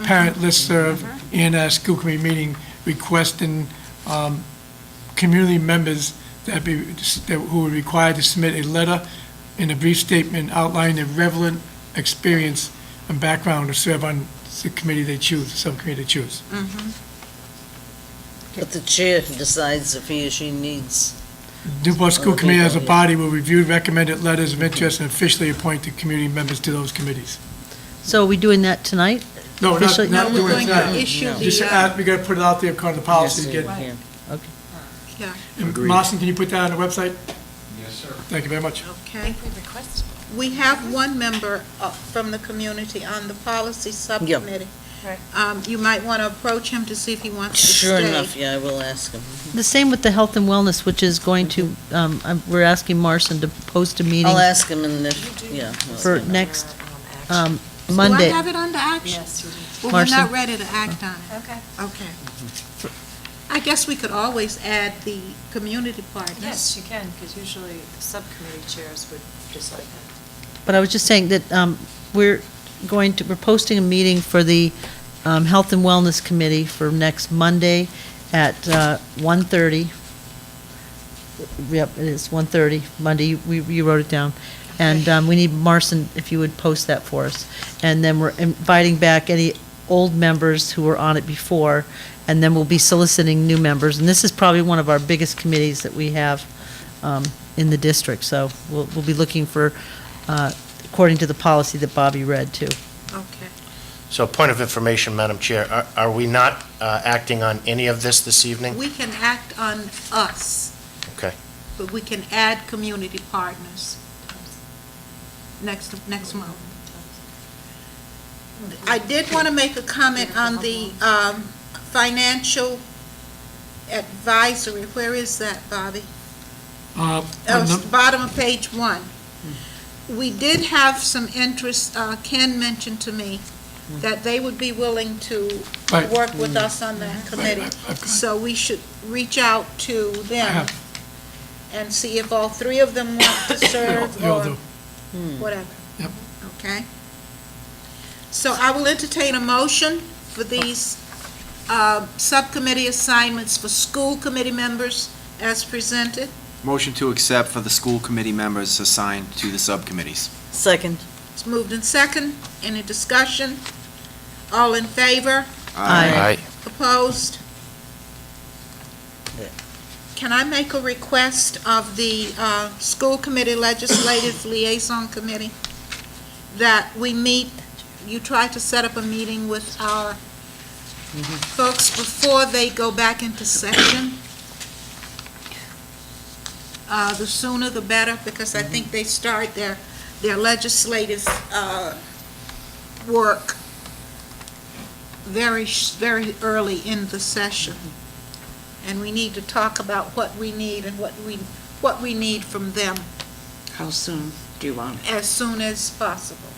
Speaker 6: parent listserv, and a school committee meeting requesting community members who are required to submit a letter and a brief statement outlining their relevant experience and background to serve on the committee they choose, the subcommittee they choose.
Speaker 2: But the chair decides if he or she needs.
Speaker 6: Newport School
Speaker 2: Other
Speaker 6: Committee as a
Speaker 2: people, yeah.
Speaker 6: body will review recommended letters of interest and officially appoint the community members to those committees.
Speaker 12: So are we doing that tonight?
Speaker 6: No,
Speaker 12: Officially-
Speaker 6: not
Speaker 4: No, we're
Speaker 6: doing
Speaker 4: going
Speaker 6: that.
Speaker 4: to issue
Speaker 2: No.
Speaker 6: Just,
Speaker 4: the,
Speaker 6: we gotta put it out there according to policy
Speaker 2: Yes,
Speaker 6: again.
Speaker 2: yeah.
Speaker 4: yeah,
Speaker 6: And Marcin, can you put that on the website?
Speaker 8: Yes, sir.
Speaker 6: Thank you very much.
Speaker 4: okay. We have one member from the community on the policy subcommittee.
Speaker 1: Right.
Speaker 4: You might want to approach him to see if he wants to stay.
Speaker 2: Sure enough, yeah, I will ask him.
Speaker 12: The same with the health and wellness, which is going to, we're asking Marson to post a meeting
Speaker 2: I'll ask him and if, yeah.
Speaker 12: for next
Speaker 1: Action.
Speaker 12: Monday.
Speaker 4: Do I have it under action?
Speaker 1: Yes, you do.
Speaker 4: Well, we're not
Speaker 12: Marcia?
Speaker 4: ready to act on it.
Speaker 1: Okay.
Speaker 4: Okay. I guess we could always add the community partners.
Speaker 1: Yes, you can, because usually the subcommittee chairs would decide that.
Speaker 12: But I was just saying that we're posting a meeting for the Health and Wellness Committee for next Monday at 1:30. Yep, it is 1:30, Monday, you wrote it down. And we need Marson, if you would post that for us. And then we're inviting back any old members who were on it before, and then we'll be soliciting new members. And this is probably one of our biggest committees that we have in the district, so we'll be looking for, according to the policy that Bobby read, too.
Speaker 4: Okay.
Speaker 5: So point of information, Madam Chair, are we not acting on any of this evening?
Speaker 4: We can act on us.
Speaker 5: Okay.
Speaker 4: But we can add community partners next month. I did want to make a comment on the financial advisory. Where is that, Bobby? Bottom of page 1. We did have some interest, Ken mentioned to me that they would be willing to
Speaker 6: Right.
Speaker 4: work with us on that committee.
Speaker 6: I've got-
Speaker 4: So we should reach out to
Speaker 6: I
Speaker 4: them
Speaker 6: have-
Speaker 4: and see if all three of them want to serve
Speaker 6: They all
Speaker 4: or
Speaker 6: do.
Speaker 4: whatever.
Speaker 6: Yep.
Speaker 4: Okay? So I will entertain a motion for these subcommittee assignments for school committee members as presented.
Speaker 7: Motion to accept for the school committee members assigned to the subcommittees.
Speaker 2: Second.
Speaker 4: It's moved in second. Any discussion? All in favor?
Speaker 12: Aye.
Speaker 4: Opposed? Can I make a request of the school committee legislative liaison committee that we meet, you try to set up a meeting with our folks before they go back into session? The sooner the better, because I think they start their legislative work very early in the session. And we need to talk about what we need and what we need from them
Speaker 3: How soon do you want it?
Speaker 4: as soon as possible.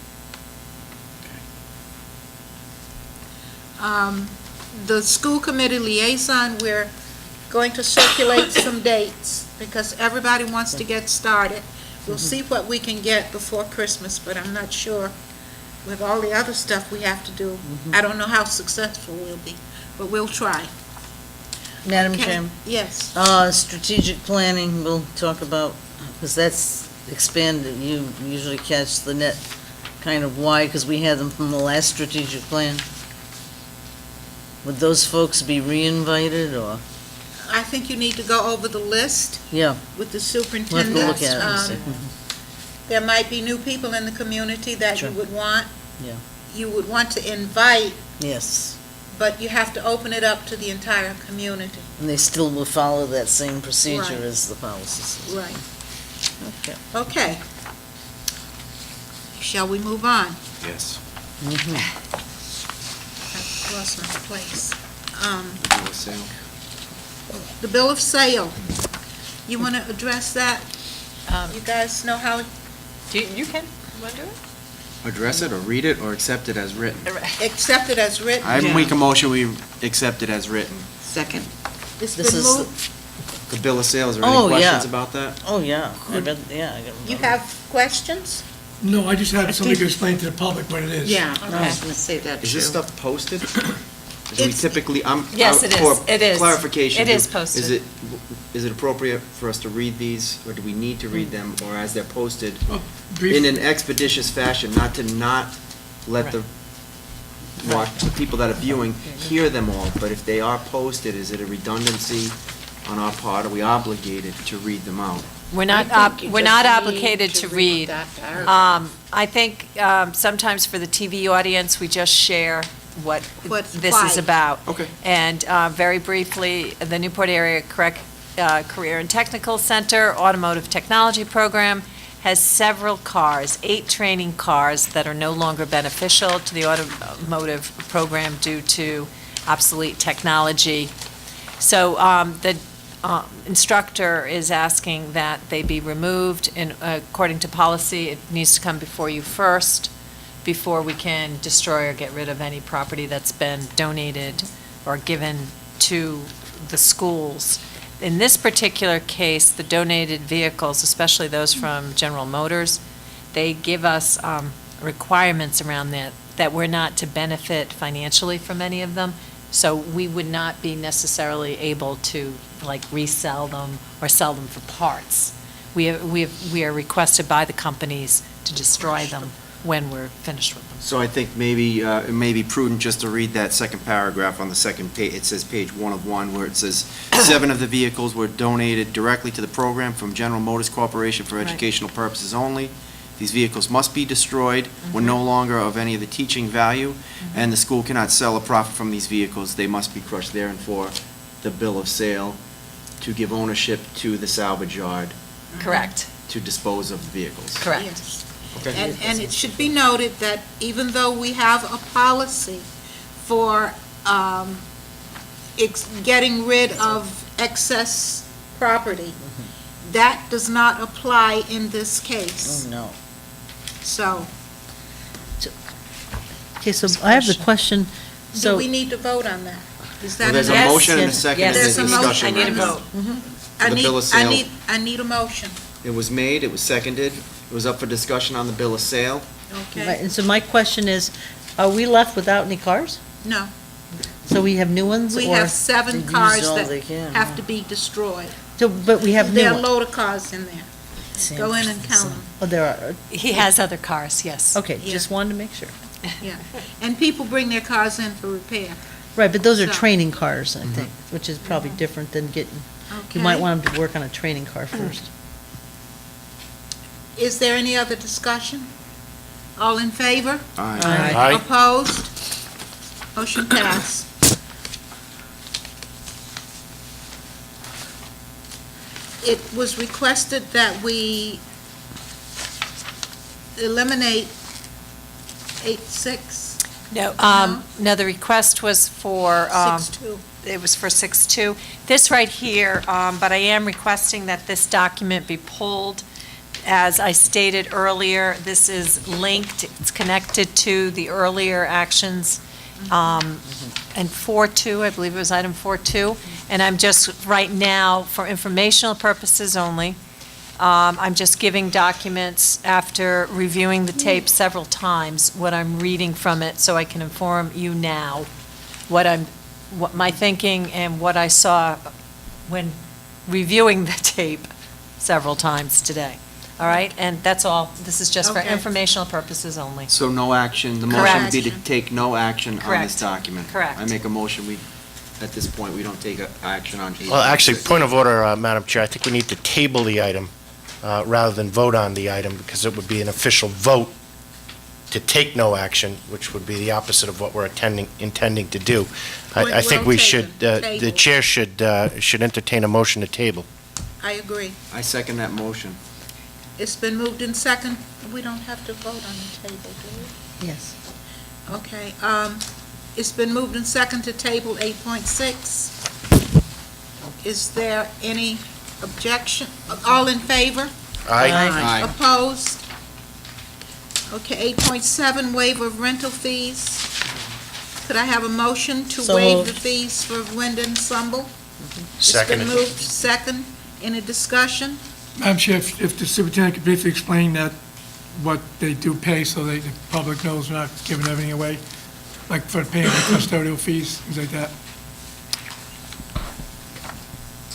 Speaker 4: The school committee liaison, we're going to circulate some dates because everybody wants to get started. We'll see what we can get before Christmas, but I'm not sure with all the other stuff we have to do. I don't know how successful we'll be, but we'll try.
Speaker 2: Madam
Speaker 4: Okay.
Speaker 2: Chairman,
Speaker 4: Yes.
Speaker 2: strategic planning, we'll talk about, because that's expanded, you usually catch the net kind of wide, because we had them from the last strategic plan. Would those folks be re-invited, or,
Speaker 4: I think you need to go over the list
Speaker 2: yeah,
Speaker 4: with the
Speaker 2: we'll have
Speaker 4: superintendent.
Speaker 2: to look at it and see.
Speaker 4: There might be new people in the community that you
Speaker 2: Sure.
Speaker 4: would want.
Speaker 2: Yeah.
Speaker 4: You would want to invite,
Speaker 2: Yes,
Speaker 4: but you have to open it up to the entire community.
Speaker 2: and they still will follow that same procedure
Speaker 4: Right.
Speaker 2: as the policy says.
Speaker 4: Right.
Speaker 2: Okay.
Speaker 4: Okay. Shall we move on?
Speaker 7: Yes.
Speaker 4: I've lost my place.
Speaker 7: Bill of sale.
Speaker 4: The bill of sale. You want to address that? You guys know how,
Speaker 1: You can, want to do it?
Speaker 7: Address it, or read it, or accept it as written.
Speaker 4: accept it as written?
Speaker 7: I make a motion, we accept it as written.
Speaker 3: Second.
Speaker 4: It's
Speaker 2: This
Speaker 4: been
Speaker 2: is
Speaker 4: moved.
Speaker 7: The bill of sale, is there
Speaker 2: Oh,
Speaker 7: any
Speaker 2: yeah.
Speaker 7: questions about that?
Speaker 2: Oh, yeah, I read, yeah, I got.
Speaker 4: You have questions?
Speaker 6: No, I just have somebody to explain to the public what it is.
Speaker 3: Yeah, I
Speaker 4: Okay.
Speaker 3: was gonna say that too.
Speaker 7: Is this stuff posted? Do we
Speaker 4: It's-
Speaker 7: typically,
Speaker 1: Yes, it is.
Speaker 7: for
Speaker 1: It is.
Speaker 7: clarification.
Speaker 1: It is posted.
Speaker 7: Is it appropriate for us to read these, or do we need to read them, or as they're posted,
Speaker 6: Oh,
Speaker 7: in
Speaker 6: brief,
Speaker 7: an expeditious fashion, not to not let the the people that are viewing hear them all, but if they are posted, is it a redundancy on our part? Are we obligated to read them out?
Speaker 1: We're not, we're not obligated to read. I think sometimes for the TV audience, we just share what
Speaker 4: What's
Speaker 1: this is
Speaker 4: why.
Speaker 1: about.
Speaker 7: Okay.
Speaker 1: And very briefly, the Newport Area Career and Technical Center Automotive Technology Program has several cars, 8 training cars that are no longer beneficial to the automotive program due to obsolete technology. So the instructor is asking that they be removed, and according to policy, it needs to come before you first, before we can destroy or get rid of any property that's been donated or given to the schools. In this particular case, the donated vehicles, especially those from General Motors, they give us requirements around that we're not to benefit financially from any of them. So we would not be necessarily able to, like, resell them or sell them for parts. We are requested by the companies to destroy them when we're finished with them.
Speaker 7: So I think maybe, it may be prudent just to read that second paragraph on the second page. It says page 1 of 1, where it says, 7 of the vehicles were donated directly to the program from General Motors Corporation for
Speaker 1: Right.
Speaker 7: educational purposes only. These vehicles must be destroyed when no longer of any of the teaching value, and the school cannot sell a profit from these vehicles. They must be crushed there, and for the bill of sale to give ownership to the salvage yard
Speaker 1: Correct,
Speaker 7: to dispose of the vehicles.
Speaker 1: correct.
Speaker 4: Yes.
Speaker 7: Okay.
Speaker 4: And it should be noted that even though we have a policy for getting rid of excess property, that does not apply in this case.
Speaker 2: Oh, no.
Speaker 4: So,
Speaker 12: Okay, so I have the question,
Speaker 4: do
Speaker 12: so,
Speaker 4: we need to vote on that? Is
Speaker 7: Well,
Speaker 4: that
Speaker 7: there's
Speaker 4: an
Speaker 7: a
Speaker 1: Yes,
Speaker 7: motion and a
Speaker 12: yes,
Speaker 7: second,
Speaker 1: yes.
Speaker 7: and
Speaker 4: There's
Speaker 7: there's
Speaker 4: a motion.
Speaker 7: discussion
Speaker 1: I need a
Speaker 7: right now.
Speaker 1: vote.
Speaker 4: I
Speaker 7: the
Speaker 4: need,
Speaker 7: bill of
Speaker 4: I
Speaker 7: sale.
Speaker 4: need a motion,
Speaker 7: It was made, it was seconded, it was up for discussion on the bill of sale.
Speaker 12: right,
Speaker 4: okay?
Speaker 12: and so my question is, are we left without any cars?
Speaker 4: No,
Speaker 12: So we have new ones,
Speaker 4: we
Speaker 12: or,
Speaker 4: have
Speaker 2: They
Speaker 4: 7
Speaker 2: used
Speaker 4: cars
Speaker 2: all
Speaker 4: that
Speaker 2: they can,
Speaker 4: have
Speaker 2: yeah.
Speaker 4: to be destroyed.
Speaker 12: so, but we have new
Speaker 4: There are a
Speaker 12: ones?
Speaker 4: load of cars in there. Go in and count them,
Speaker 12: Oh, there are,
Speaker 1: He has other cars, yes.
Speaker 12: okay,
Speaker 4: Yeah.
Speaker 12: just wanted to make sure.
Speaker 4: yeah. And people bring their cars in for repair.
Speaker 12: Right, but those are
Speaker 4: So-
Speaker 12: training cars, I think, which is probably different than getting, you might
Speaker 4: Okay.
Speaker 12: want them to work on a training car first.
Speaker 4: Is there any other discussion? All in favor?
Speaker 12: Aye.
Speaker 4: Opposed? Motion passed. It was requested that we eliminate 8.6,
Speaker 1: No, the request was for,
Speaker 4: 6.2.
Speaker 1: it was for 6.2. This right here, but I am requesting that this document be pulled. As I stated earlier, this is linked, it's connected to the earlier actions. And 4.2, I believe it was item 4.2. And I'm just, right now, for informational purposes only, I'm just giving documents after reviewing the tape several times, what I'm reading from it, so I can inform you now what I'm what my thinking and what I saw when reviewing the tape several times today. All right? And that's all. This is just for
Speaker 4: Okay.
Speaker 1: informational purposes only.
Speaker 7: So no action, the motion would be to
Speaker 4: Correct.
Speaker 7: take no action on this
Speaker 1: Correct.
Speaker 7: document.
Speaker 1: Correct.
Speaker 7: I make a motion, at this point, we don't take action on 8.
Speaker 5: Well, actually, point of order, Madam Chair, I think we need to table the item rather than vote on the item, because it would be an official vote to take no action, which would be the opposite of what we're intending to do. I think we
Speaker 4: Well
Speaker 5: should,
Speaker 4: taken.
Speaker 5: the
Speaker 4: Table.
Speaker 5: chair should entertain a motion to table.
Speaker 4: I agree.
Speaker 7: I second that motion.
Speaker 4: It's been moved in second. We don't have to vote on the table, do we?
Speaker 12: Yes.
Speaker 4: Okay, it's been moved in second to table 8.6. Is there any objection? All in favor?
Speaker 5: Aye.
Speaker 7: Aye.
Speaker 4: Opposed? Okay, 8.7, waiver of rental fees. Could I have a motion to
Speaker 2: So
Speaker 4: waive the
Speaker 2: moved.
Speaker 4: fees for Wyndham and Sumble?
Speaker 5: Second.
Speaker 4: It's been moved, second. Any discussion?
Speaker 6: Madam Chair, if the superintendent could briefly explain that, what they do pay, so the public knows we're not giving everything away, like for paying the custodial fees, things like that.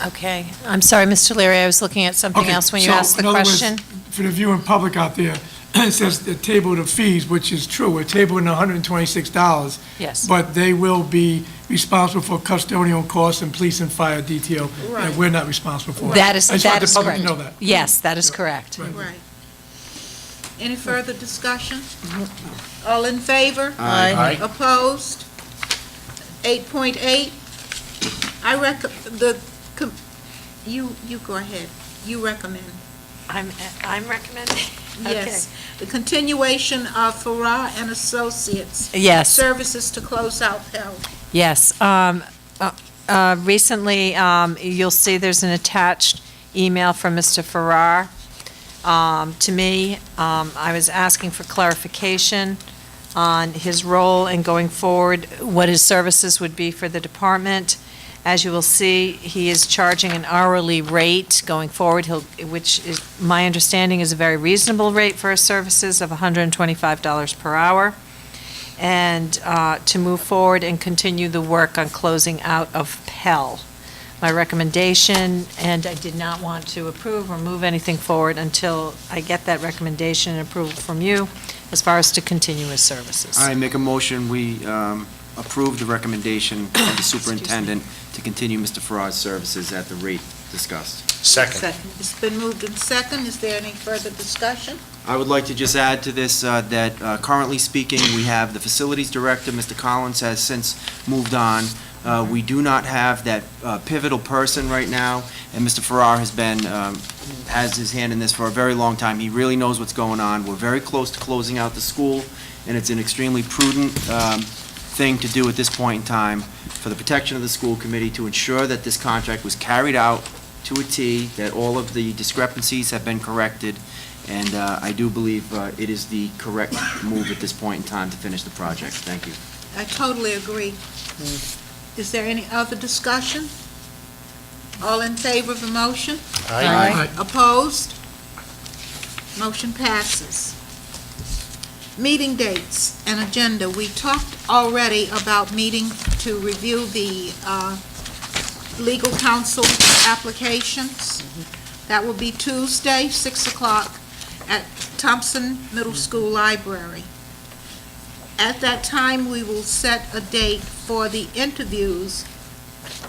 Speaker 1: Okay. I'm sorry, Mr. Leary, I was looking at something
Speaker 6: Okay,
Speaker 1: else when you
Speaker 6: so,
Speaker 1: asked the
Speaker 6: in other words,
Speaker 1: question.
Speaker 6: For the viewing public out there, it says the table of fees, which is true, we're tabling $126.
Speaker 1: Yes.
Speaker 6: But they will be responsible for custodial costs and police and fire detail
Speaker 4: Right.
Speaker 6: that we're not responsible for.
Speaker 1: That is
Speaker 6: I just want
Speaker 1: that
Speaker 6: the
Speaker 1: is
Speaker 6: public
Speaker 1: correct.
Speaker 6: to know that.
Speaker 1: Yes, that is correct.
Speaker 6: Right.
Speaker 4: Right. Any further discussion? All in favor?
Speaker 5: Aye.
Speaker 4: Opposed? 8.8, you go ahead. You recommend.
Speaker 1: I'm recommending.
Speaker 4: Yes. The continuation of Farrar and Associates.
Speaker 1: Yes.
Speaker 4: Services to close out Pell.
Speaker 1: Yes. Recently, you'll see there's an attached email from Mr. Farrar to me. I was asking for clarification on his role in going forward, what his services would be for the department. As you will see, he is charging an hourly rate going forward, which is, my understanding, is a very reasonable rate for his services of $125 per hour. And to move forward and continue the work on closing out of Pell. My recommendation, and I did not want to approve or move anything forward until I get that recommendation and approval from you, as far as to continue his services.
Speaker 7: I make a motion, we approve the recommendation of the superintendent to continue Mr. Farrar's services at the rate discussed.
Speaker 5: Second.
Speaker 4: It's been moved in second. Is there any further discussion?
Speaker 7: I would like to just add to this that currently speaking, we have the facilities director, Mr. Collins, has since moved on. We do not have that pivotal person right now, and Mr. Farrar has his hand in this for a very long time. He really knows what's going on. We're very close to closing out the school, and it's an extremely prudent thing to do at this point in time for the protection of the school committee to ensure that this contract was carried out to a T, that all of the discrepancies have been corrected, and I do believe it is the correct move at this point in time to finish the project. Thank you.
Speaker 4: I totally agree. Is there any other discussion? All in favor of the motion?
Speaker 5: Aye.
Speaker 4: Opposed? Motion passes. Meeting dates and agenda. We talked already about meeting to review the legal counsel applications. That will be Tuesday, 6 o'clock, at Thompson Middle School Library. At that time, we will set a date for the interviews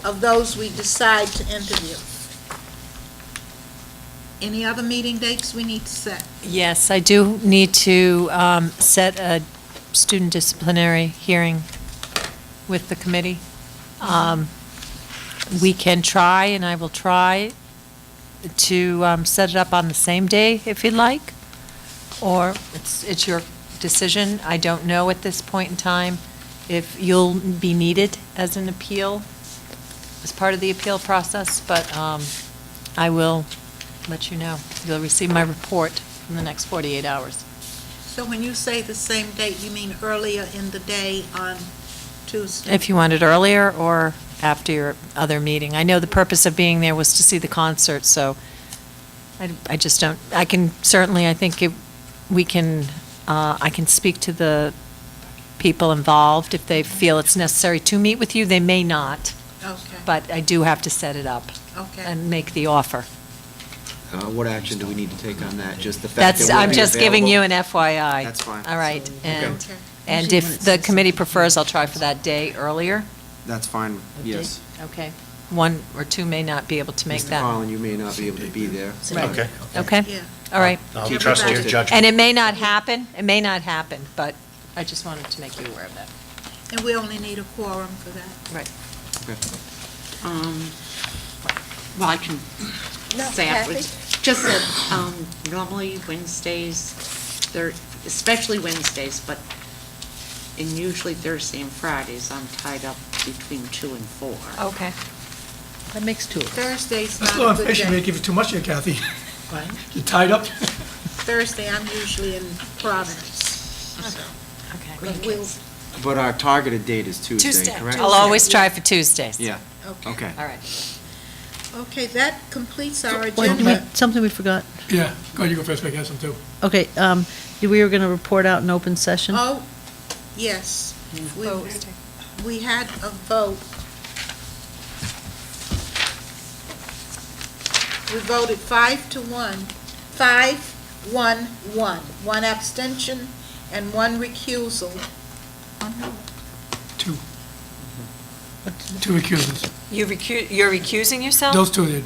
Speaker 4: of those we decide to interview. Any other meeting dates we need to set?
Speaker 1: Yes, I do need to set a student disciplinary hearing with the committee. We can try, and I will try, to set it up on the same day if you'd like, or it's your decision. I don't know at this point in time if you'll be needed as an appeal, as part of the appeal process, but I will let you know. You'll receive my report in the next 48 hours.
Speaker 4: So when you say the same date, you mean earlier in the day on Tuesday?
Speaker 1: If you want it earlier or after your other meeting. I know the purpose of being there was to see the concert, so I just don't, I can certainly, I think we can, I can speak to the people involved. If they feel it's necessary to meet with you, they may not,
Speaker 4: Okay,
Speaker 1: but I do have to set it up
Speaker 4: okay.
Speaker 1: and make the offer.
Speaker 7: What action do we need to take on that? Just the fact that
Speaker 1: That's,
Speaker 7: we'll
Speaker 1: I'm
Speaker 7: be
Speaker 1: just giving you
Speaker 7: available?
Speaker 1: an FYI.
Speaker 7: That's fine.
Speaker 1: All right, and,
Speaker 4: Okay.
Speaker 1: and
Speaker 12: Usually when
Speaker 1: if
Speaker 12: it
Speaker 1: the
Speaker 12: says
Speaker 1: committee
Speaker 12: something-
Speaker 1: prefers, I'll try for that day earlier.
Speaker 7: That's fine, yes.
Speaker 1: Okay. One or two may not be able to make
Speaker 7: Mr.
Speaker 1: that.
Speaker 7: Collin, you may not be able to be there.
Speaker 1: Right.
Speaker 5: Okay.
Speaker 1: Okay?
Speaker 4: Yeah.
Speaker 1: All right.
Speaker 5: I'll
Speaker 7: Keep
Speaker 5: trust
Speaker 7: it
Speaker 5: your
Speaker 7: posted.
Speaker 5: judgment.
Speaker 1: And it may not happen, but I just wanted to make you aware of that.
Speaker 4: And we only need a quorum for that.
Speaker 1: Right.
Speaker 3: Well, I can
Speaker 4: No,
Speaker 3: say afterwards.
Speaker 4: Kathy?
Speaker 3: Just that normally Wednesdays, especially Wednesdays, but and usually Thursday and Fridays, I'm tied up between 2 and 4.
Speaker 1: Okay.
Speaker 12: That makes two of us.
Speaker 4: Thursday's
Speaker 6: That's a
Speaker 4: not
Speaker 6: lot
Speaker 4: a
Speaker 6: of
Speaker 4: good
Speaker 6: fish, you may
Speaker 4: day.
Speaker 6: give it too much here, Kathy.
Speaker 3: What?
Speaker 6: You tied up?
Speaker 4: Thursday, I'm usually in Providence. But we'll,
Speaker 7: But our targeted date is Tuesday, correct?
Speaker 1: I'll always try for Tuesdays.
Speaker 7: Yeah,
Speaker 4: okay.
Speaker 7: okay.
Speaker 1: All right.
Speaker 4: Okay, that completes our
Speaker 12: Wait,
Speaker 4: agenda.
Speaker 12: something we forgot.
Speaker 6: Yeah, go ahead, you go first, Mike, I have some too.
Speaker 12: Okay, we were going to report out in open session.
Speaker 4: Oh, yes. We had a vote. We voted 5-1, 5-1-1, one abstention and one recusal.
Speaker 6: Two. Two recusals.
Speaker 1: You're recusing yourself?
Speaker 6: Those two did.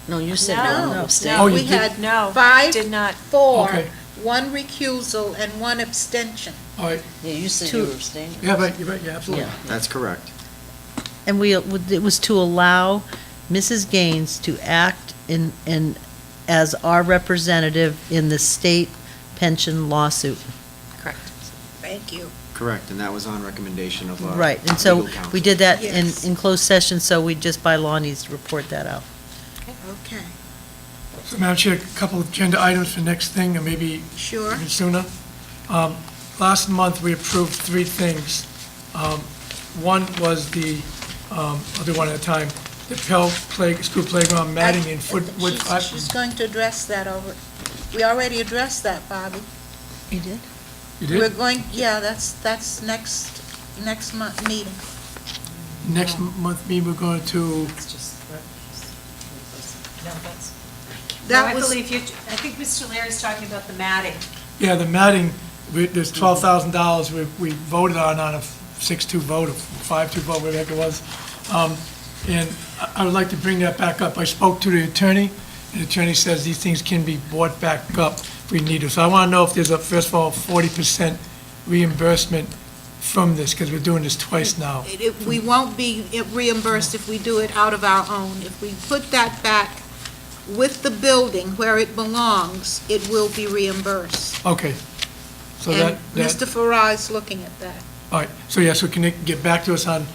Speaker 2: No, you said
Speaker 1: No,
Speaker 2: no.
Speaker 6: Oh, you
Speaker 4: We
Speaker 6: did?
Speaker 4: had
Speaker 1: No,
Speaker 4: five,
Speaker 1: did not.
Speaker 4: 4,
Speaker 6: Okay.
Speaker 4: one recusal and one abstention.
Speaker 6: All right,
Speaker 2: Yeah, you said
Speaker 12: Two.
Speaker 2: you were abstaining.
Speaker 6: yeah, right, you're right, yeah, absolutely.
Speaker 7: That's correct.
Speaker 12: And it was to allow Mrs. Gaines to act as our representative in the state pension lawsuit.
Speaker 1: Correct.
Speaker 4: Thank you.
Speaker 7: Correct, and that was on recommendation of our
Speaker 12: Right, and so
Speaker 7: legal counsel.
Speaker 12: we did that
Speaker 4: Yes.
Speaker 12: in closed session, so we just by law needs to report that out.
Speaker 4: Okay,
Speaker 6: So, Madam Chair, a couple of agenda items for next thing, or maybe
Speaker 4: sure.
Speaker 6: even sooner. Last month, we approved three things. One was I'll do one at a time, the Pell School Playground matting and wood.
Speaker 4: She's going to address that over, we already addressed that, Bobby.
Speaker 12: You did?
Speaker 6: You
Speaker 4: We're
Speaker 6: did?
Speaker 4: going, yeah, that's next month meeting.
Speaker 6: Next month, we're going to,
Speaker 4: That was,
Speaker 1: I think Mr. Leary's talking about the matting.
Speaker 6: yeah, the matting, there's $12,000 we voted on a 6-2 vote, or 5-2 vote, whatever the heck it was. And I would like to bring that back up. I spoke to the attorney, and the attorney says these things can be brought back up if we need to. So I want to know if there's first of all, 40% reimbursement from this, because we're doing this twice now.
Speaker 4: we won't be reimbursed if we do it out of our own. If we put that back with the building where it belongs, it will be reimbursed.
Speaker 6: Okay. So
Speaker 4: And
Speaker 6: that,
Speaker 4: Mr. Farrar is looking at that.
Speaker 6: all right, so yeah, so can you get back to us on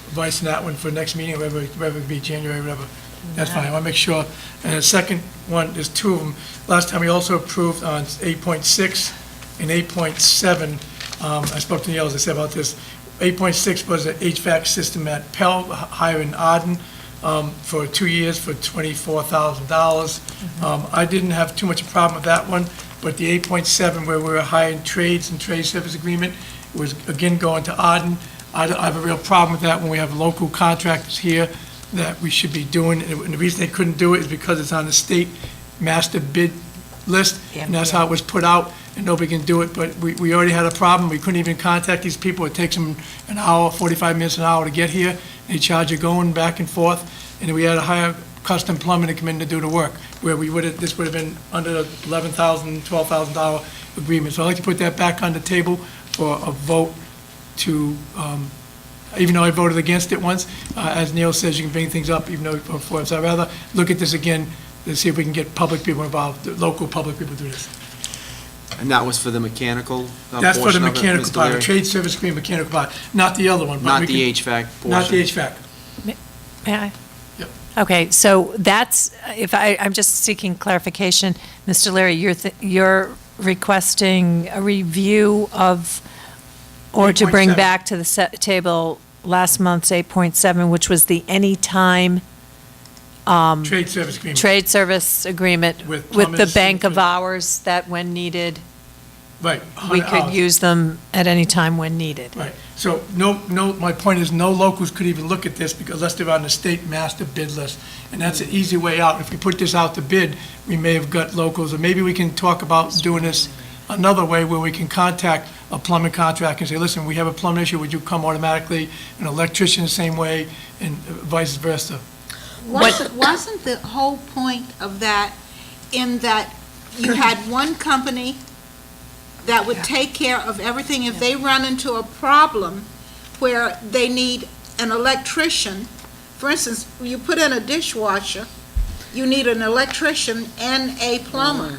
Speaker 6: advice on that one for next meeting, whether it be January, whatever? That's fine, I want to make sure. And the second one, there's two of them. Last time we also approved on 8.6 and 8.7, I spoke to Neil, as I said about this. 8.6 was an HVAC system at Pell, higher in Arden, for 2 years for $24,000. I didn't have too much of a problem with that one, but the 8.7, where we were hiring trades and trade service agreement, was again going to Arden. I have a real problem with that when we have local contractors here that we should be doing. And the reason they couldn't do it is because it's on the state master bid list, and that's how it was put out, and nobody can do it. But we already had a problem. We couldn't even contact these people. It takes them an hour, 45 minutes, an hour to get here. They charge you going back and forth, and we had to hire custom plumbing to come in to do the work, where this would have been under the $11,000, $12,000 agreement. So I'd like to put that back on the table for a vote to, even though I voted against it once, as Neil says, you can bring things up even though before. So I'd rather look at this again to see if we can get public people involved, local public people do this.
Speaker 7: And that was for the mechanical
Speaker 6: That's for the
Speaker 7: portion of it,
Speaker 6: mechanical
Speaker 7: Mr.
Speaker 6: part, the
Speaker 7: Leary?
Speaker 6: trade service agreement, mechanical part, not the other one. but
Speaker 7: Not
Speaker 6: we
Speaker 7: the
Speaker 6: can-
Speaker 7: HVAC portion?
Speaker 6: Not the HVAC.
Speaker 1: May I?
Speaker 6: Yep.
Speaker 1: Okay, so that's, I'm just seeking clarification. Mr. Leary, you're requesting a review of, or to bring
Speaker 6: 8.7.
Speaker 1: back to the table last month's 8.7, which was the anytime
Speaker 6: Trade service agreement.
Speaker 1: trade service agreement
Speaker 6: With
Speaker 1: with the
Speaker 6: plumbers,
Speaker 1: bank of
Speaker 6: sanitary-
Speaker 1: hours that when needed,
Speaker 6: Right.
Speaker 1: we
Speaker 6: 100
Speaker 1: could
Speaker 6: hours.
Speaker 1: use them at any time when needed.
Speaker 6: Right, so my point is, no locals could even look at this because unless they're on the state master bid list. And that's an easy way out. If we put this out to bid, we may have got locals, or maybe we can talk about doing this another way where we can contact a plumbing contractor and say, listen, we have a plumbing issue, would you come automatically? An electrician the same way, and vice versa.
Speaker 4: Wasn't the whole point of that in that you had one company that would take care of everything if they run into a problem where they need an electrician? For instance, you put in a dishwasher, you need an electrician and a plumber.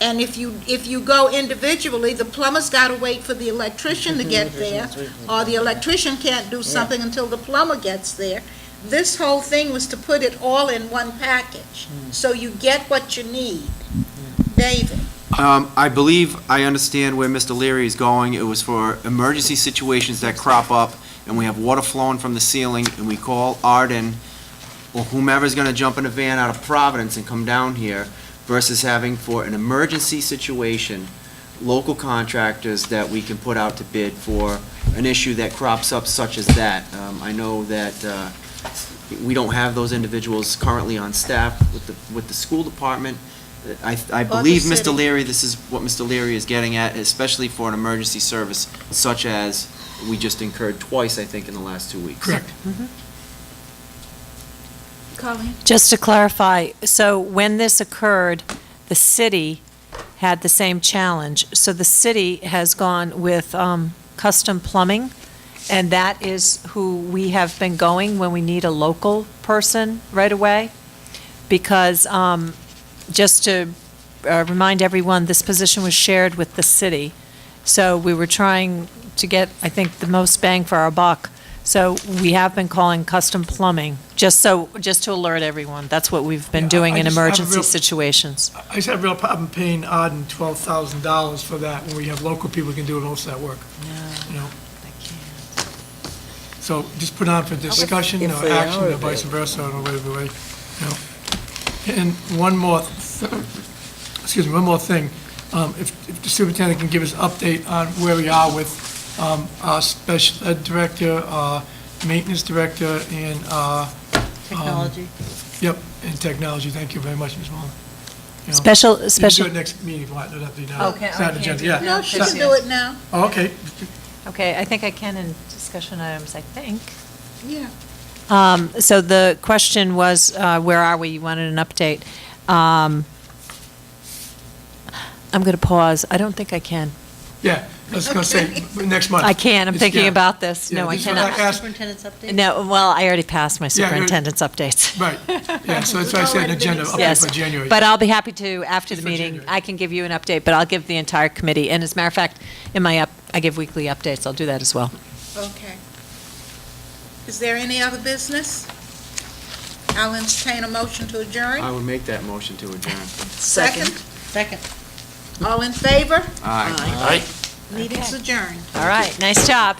Speaker 4: And if you go individually, the plumber's got to wait for the electrician to get there, or the electrician can't do something until the plumber gets there. This whole thing was to put it all in one package, so you get what you need. David?
Speaker 7: I believe I understand where Mr. Leary is going. It was for emergency situations that crop up, and we have water flowing from the ceiling, and we call Arden, or whomever's gonna jump in a van out of Providence and come down here, versus having for an emergency situation, local contractors that we can put out to bid for an issue that crops up such as that. I know that we don't have those individuals currently on staff with the school department. I believe,
Speaker 4: the
Speaker 7: Mr.
Speaker 4: city.
Speaker 7: Leary, this is what Mr. Leary is getting at, especially for an emergency service such as we just incurred twice, I think, in the last 2 weeks.
Speaker 6: Correct.
Speaker 4: Colleen?
Speaker 1: Just to clarify, so when this occurred, the city had the same challenge. So the city has gone with Custom Plumbing, and that is who we have been going when we need a local person right away. Because, just to remind everyone, this position was shared with the city. So we were trying to get, I think, the most bang for our buck. So we have been calling Custom Plumbing, just to alert everyone. That's what we've been
Speaker 6: Yeah,
Speaker 1: doing
Speaker 6: I
Speaker 1: in
Speaker 6: just have a
Speaker 1: emergency
Speaker 6: real-
Speaker 1: situations.
Speaker 6: I just have a real problem paying Arden $12,000 for that when we have local people who can do most of that work, you know? So just put on for discussion
Speaker 2: If
Speaker 6: or
Speaker 2: they
Speaker 6: action
Speaker 2: are
Speaker 6: or vice
Speaker 2: available.
Speaker 6: versa, or whatever way, you know? And one more, one more thing. If the superintendent can give us an update on where we are with our special ed director, maintenance director, and,
Speaker 12: Technology.
Speaker 6: yep, and technology. Thank you very much, Ms. Mullin. You know,
Speaker 1: Special.
Speaker 6: You can do it next meeting, if you want. It doesn't have to be now.
Speaker 1: Okay,
Speaker 6: It's not
Speaker 1: okay.
Speaker 6: agenda, yeah.
Speaker 4: No, she can do it now.
Speaker 6: Oh, okay.
Speaker 1: Okay, I think I can in discussion items, I think.
Speaker 4: Yeah.
Speaker 1: So the question was, where are we? You wanted an update. I'm going to pause. I don't think I can.
Speaker 6: Yeah, I was going to say, next month.
Speaker 1: I can. I'm
Speaker 6: It's-
Speaker 1: thinking
Speaker 6: yeah.
Speaker 1: about this.
Speaker 6: Yeah,
Speaker 1: No, I
Speaker 6: this is what
Speaker 1: cannot.
Speaker 6: asked-
Speaker 12: Superintendent's update?
Speaker 1: No, well, I already passed my
Speaker 6: Yeah, you're-
Speaker 1: superintendent's updates.
Speaker 6: Right, yeah, so that's why I said an agenda update
Speaker 1: Yes,
Speaker 6: for January.
Speaker 1: but I'll be happy to, after the
Speaker 6: For
Speaker 1: meeting,
Speaker 6: January.
Speaker 1: I can give you an update, but I'll give the entire committee. And as a matter of fact, in my I give weekly updates. I'll do that as well.
Speaker 4: Okay. Is there any other business? I'll entertain a motion to adjourn.
Speaker 7: I would make that motion to adjourn.
Speaker 4: Second?
Speaker 12: Second.
Speaker 4: All in favor?
Speaker 7: Aye.
Speaker 4: Meeting's adjourned.
Speaker 1: All right, nice job.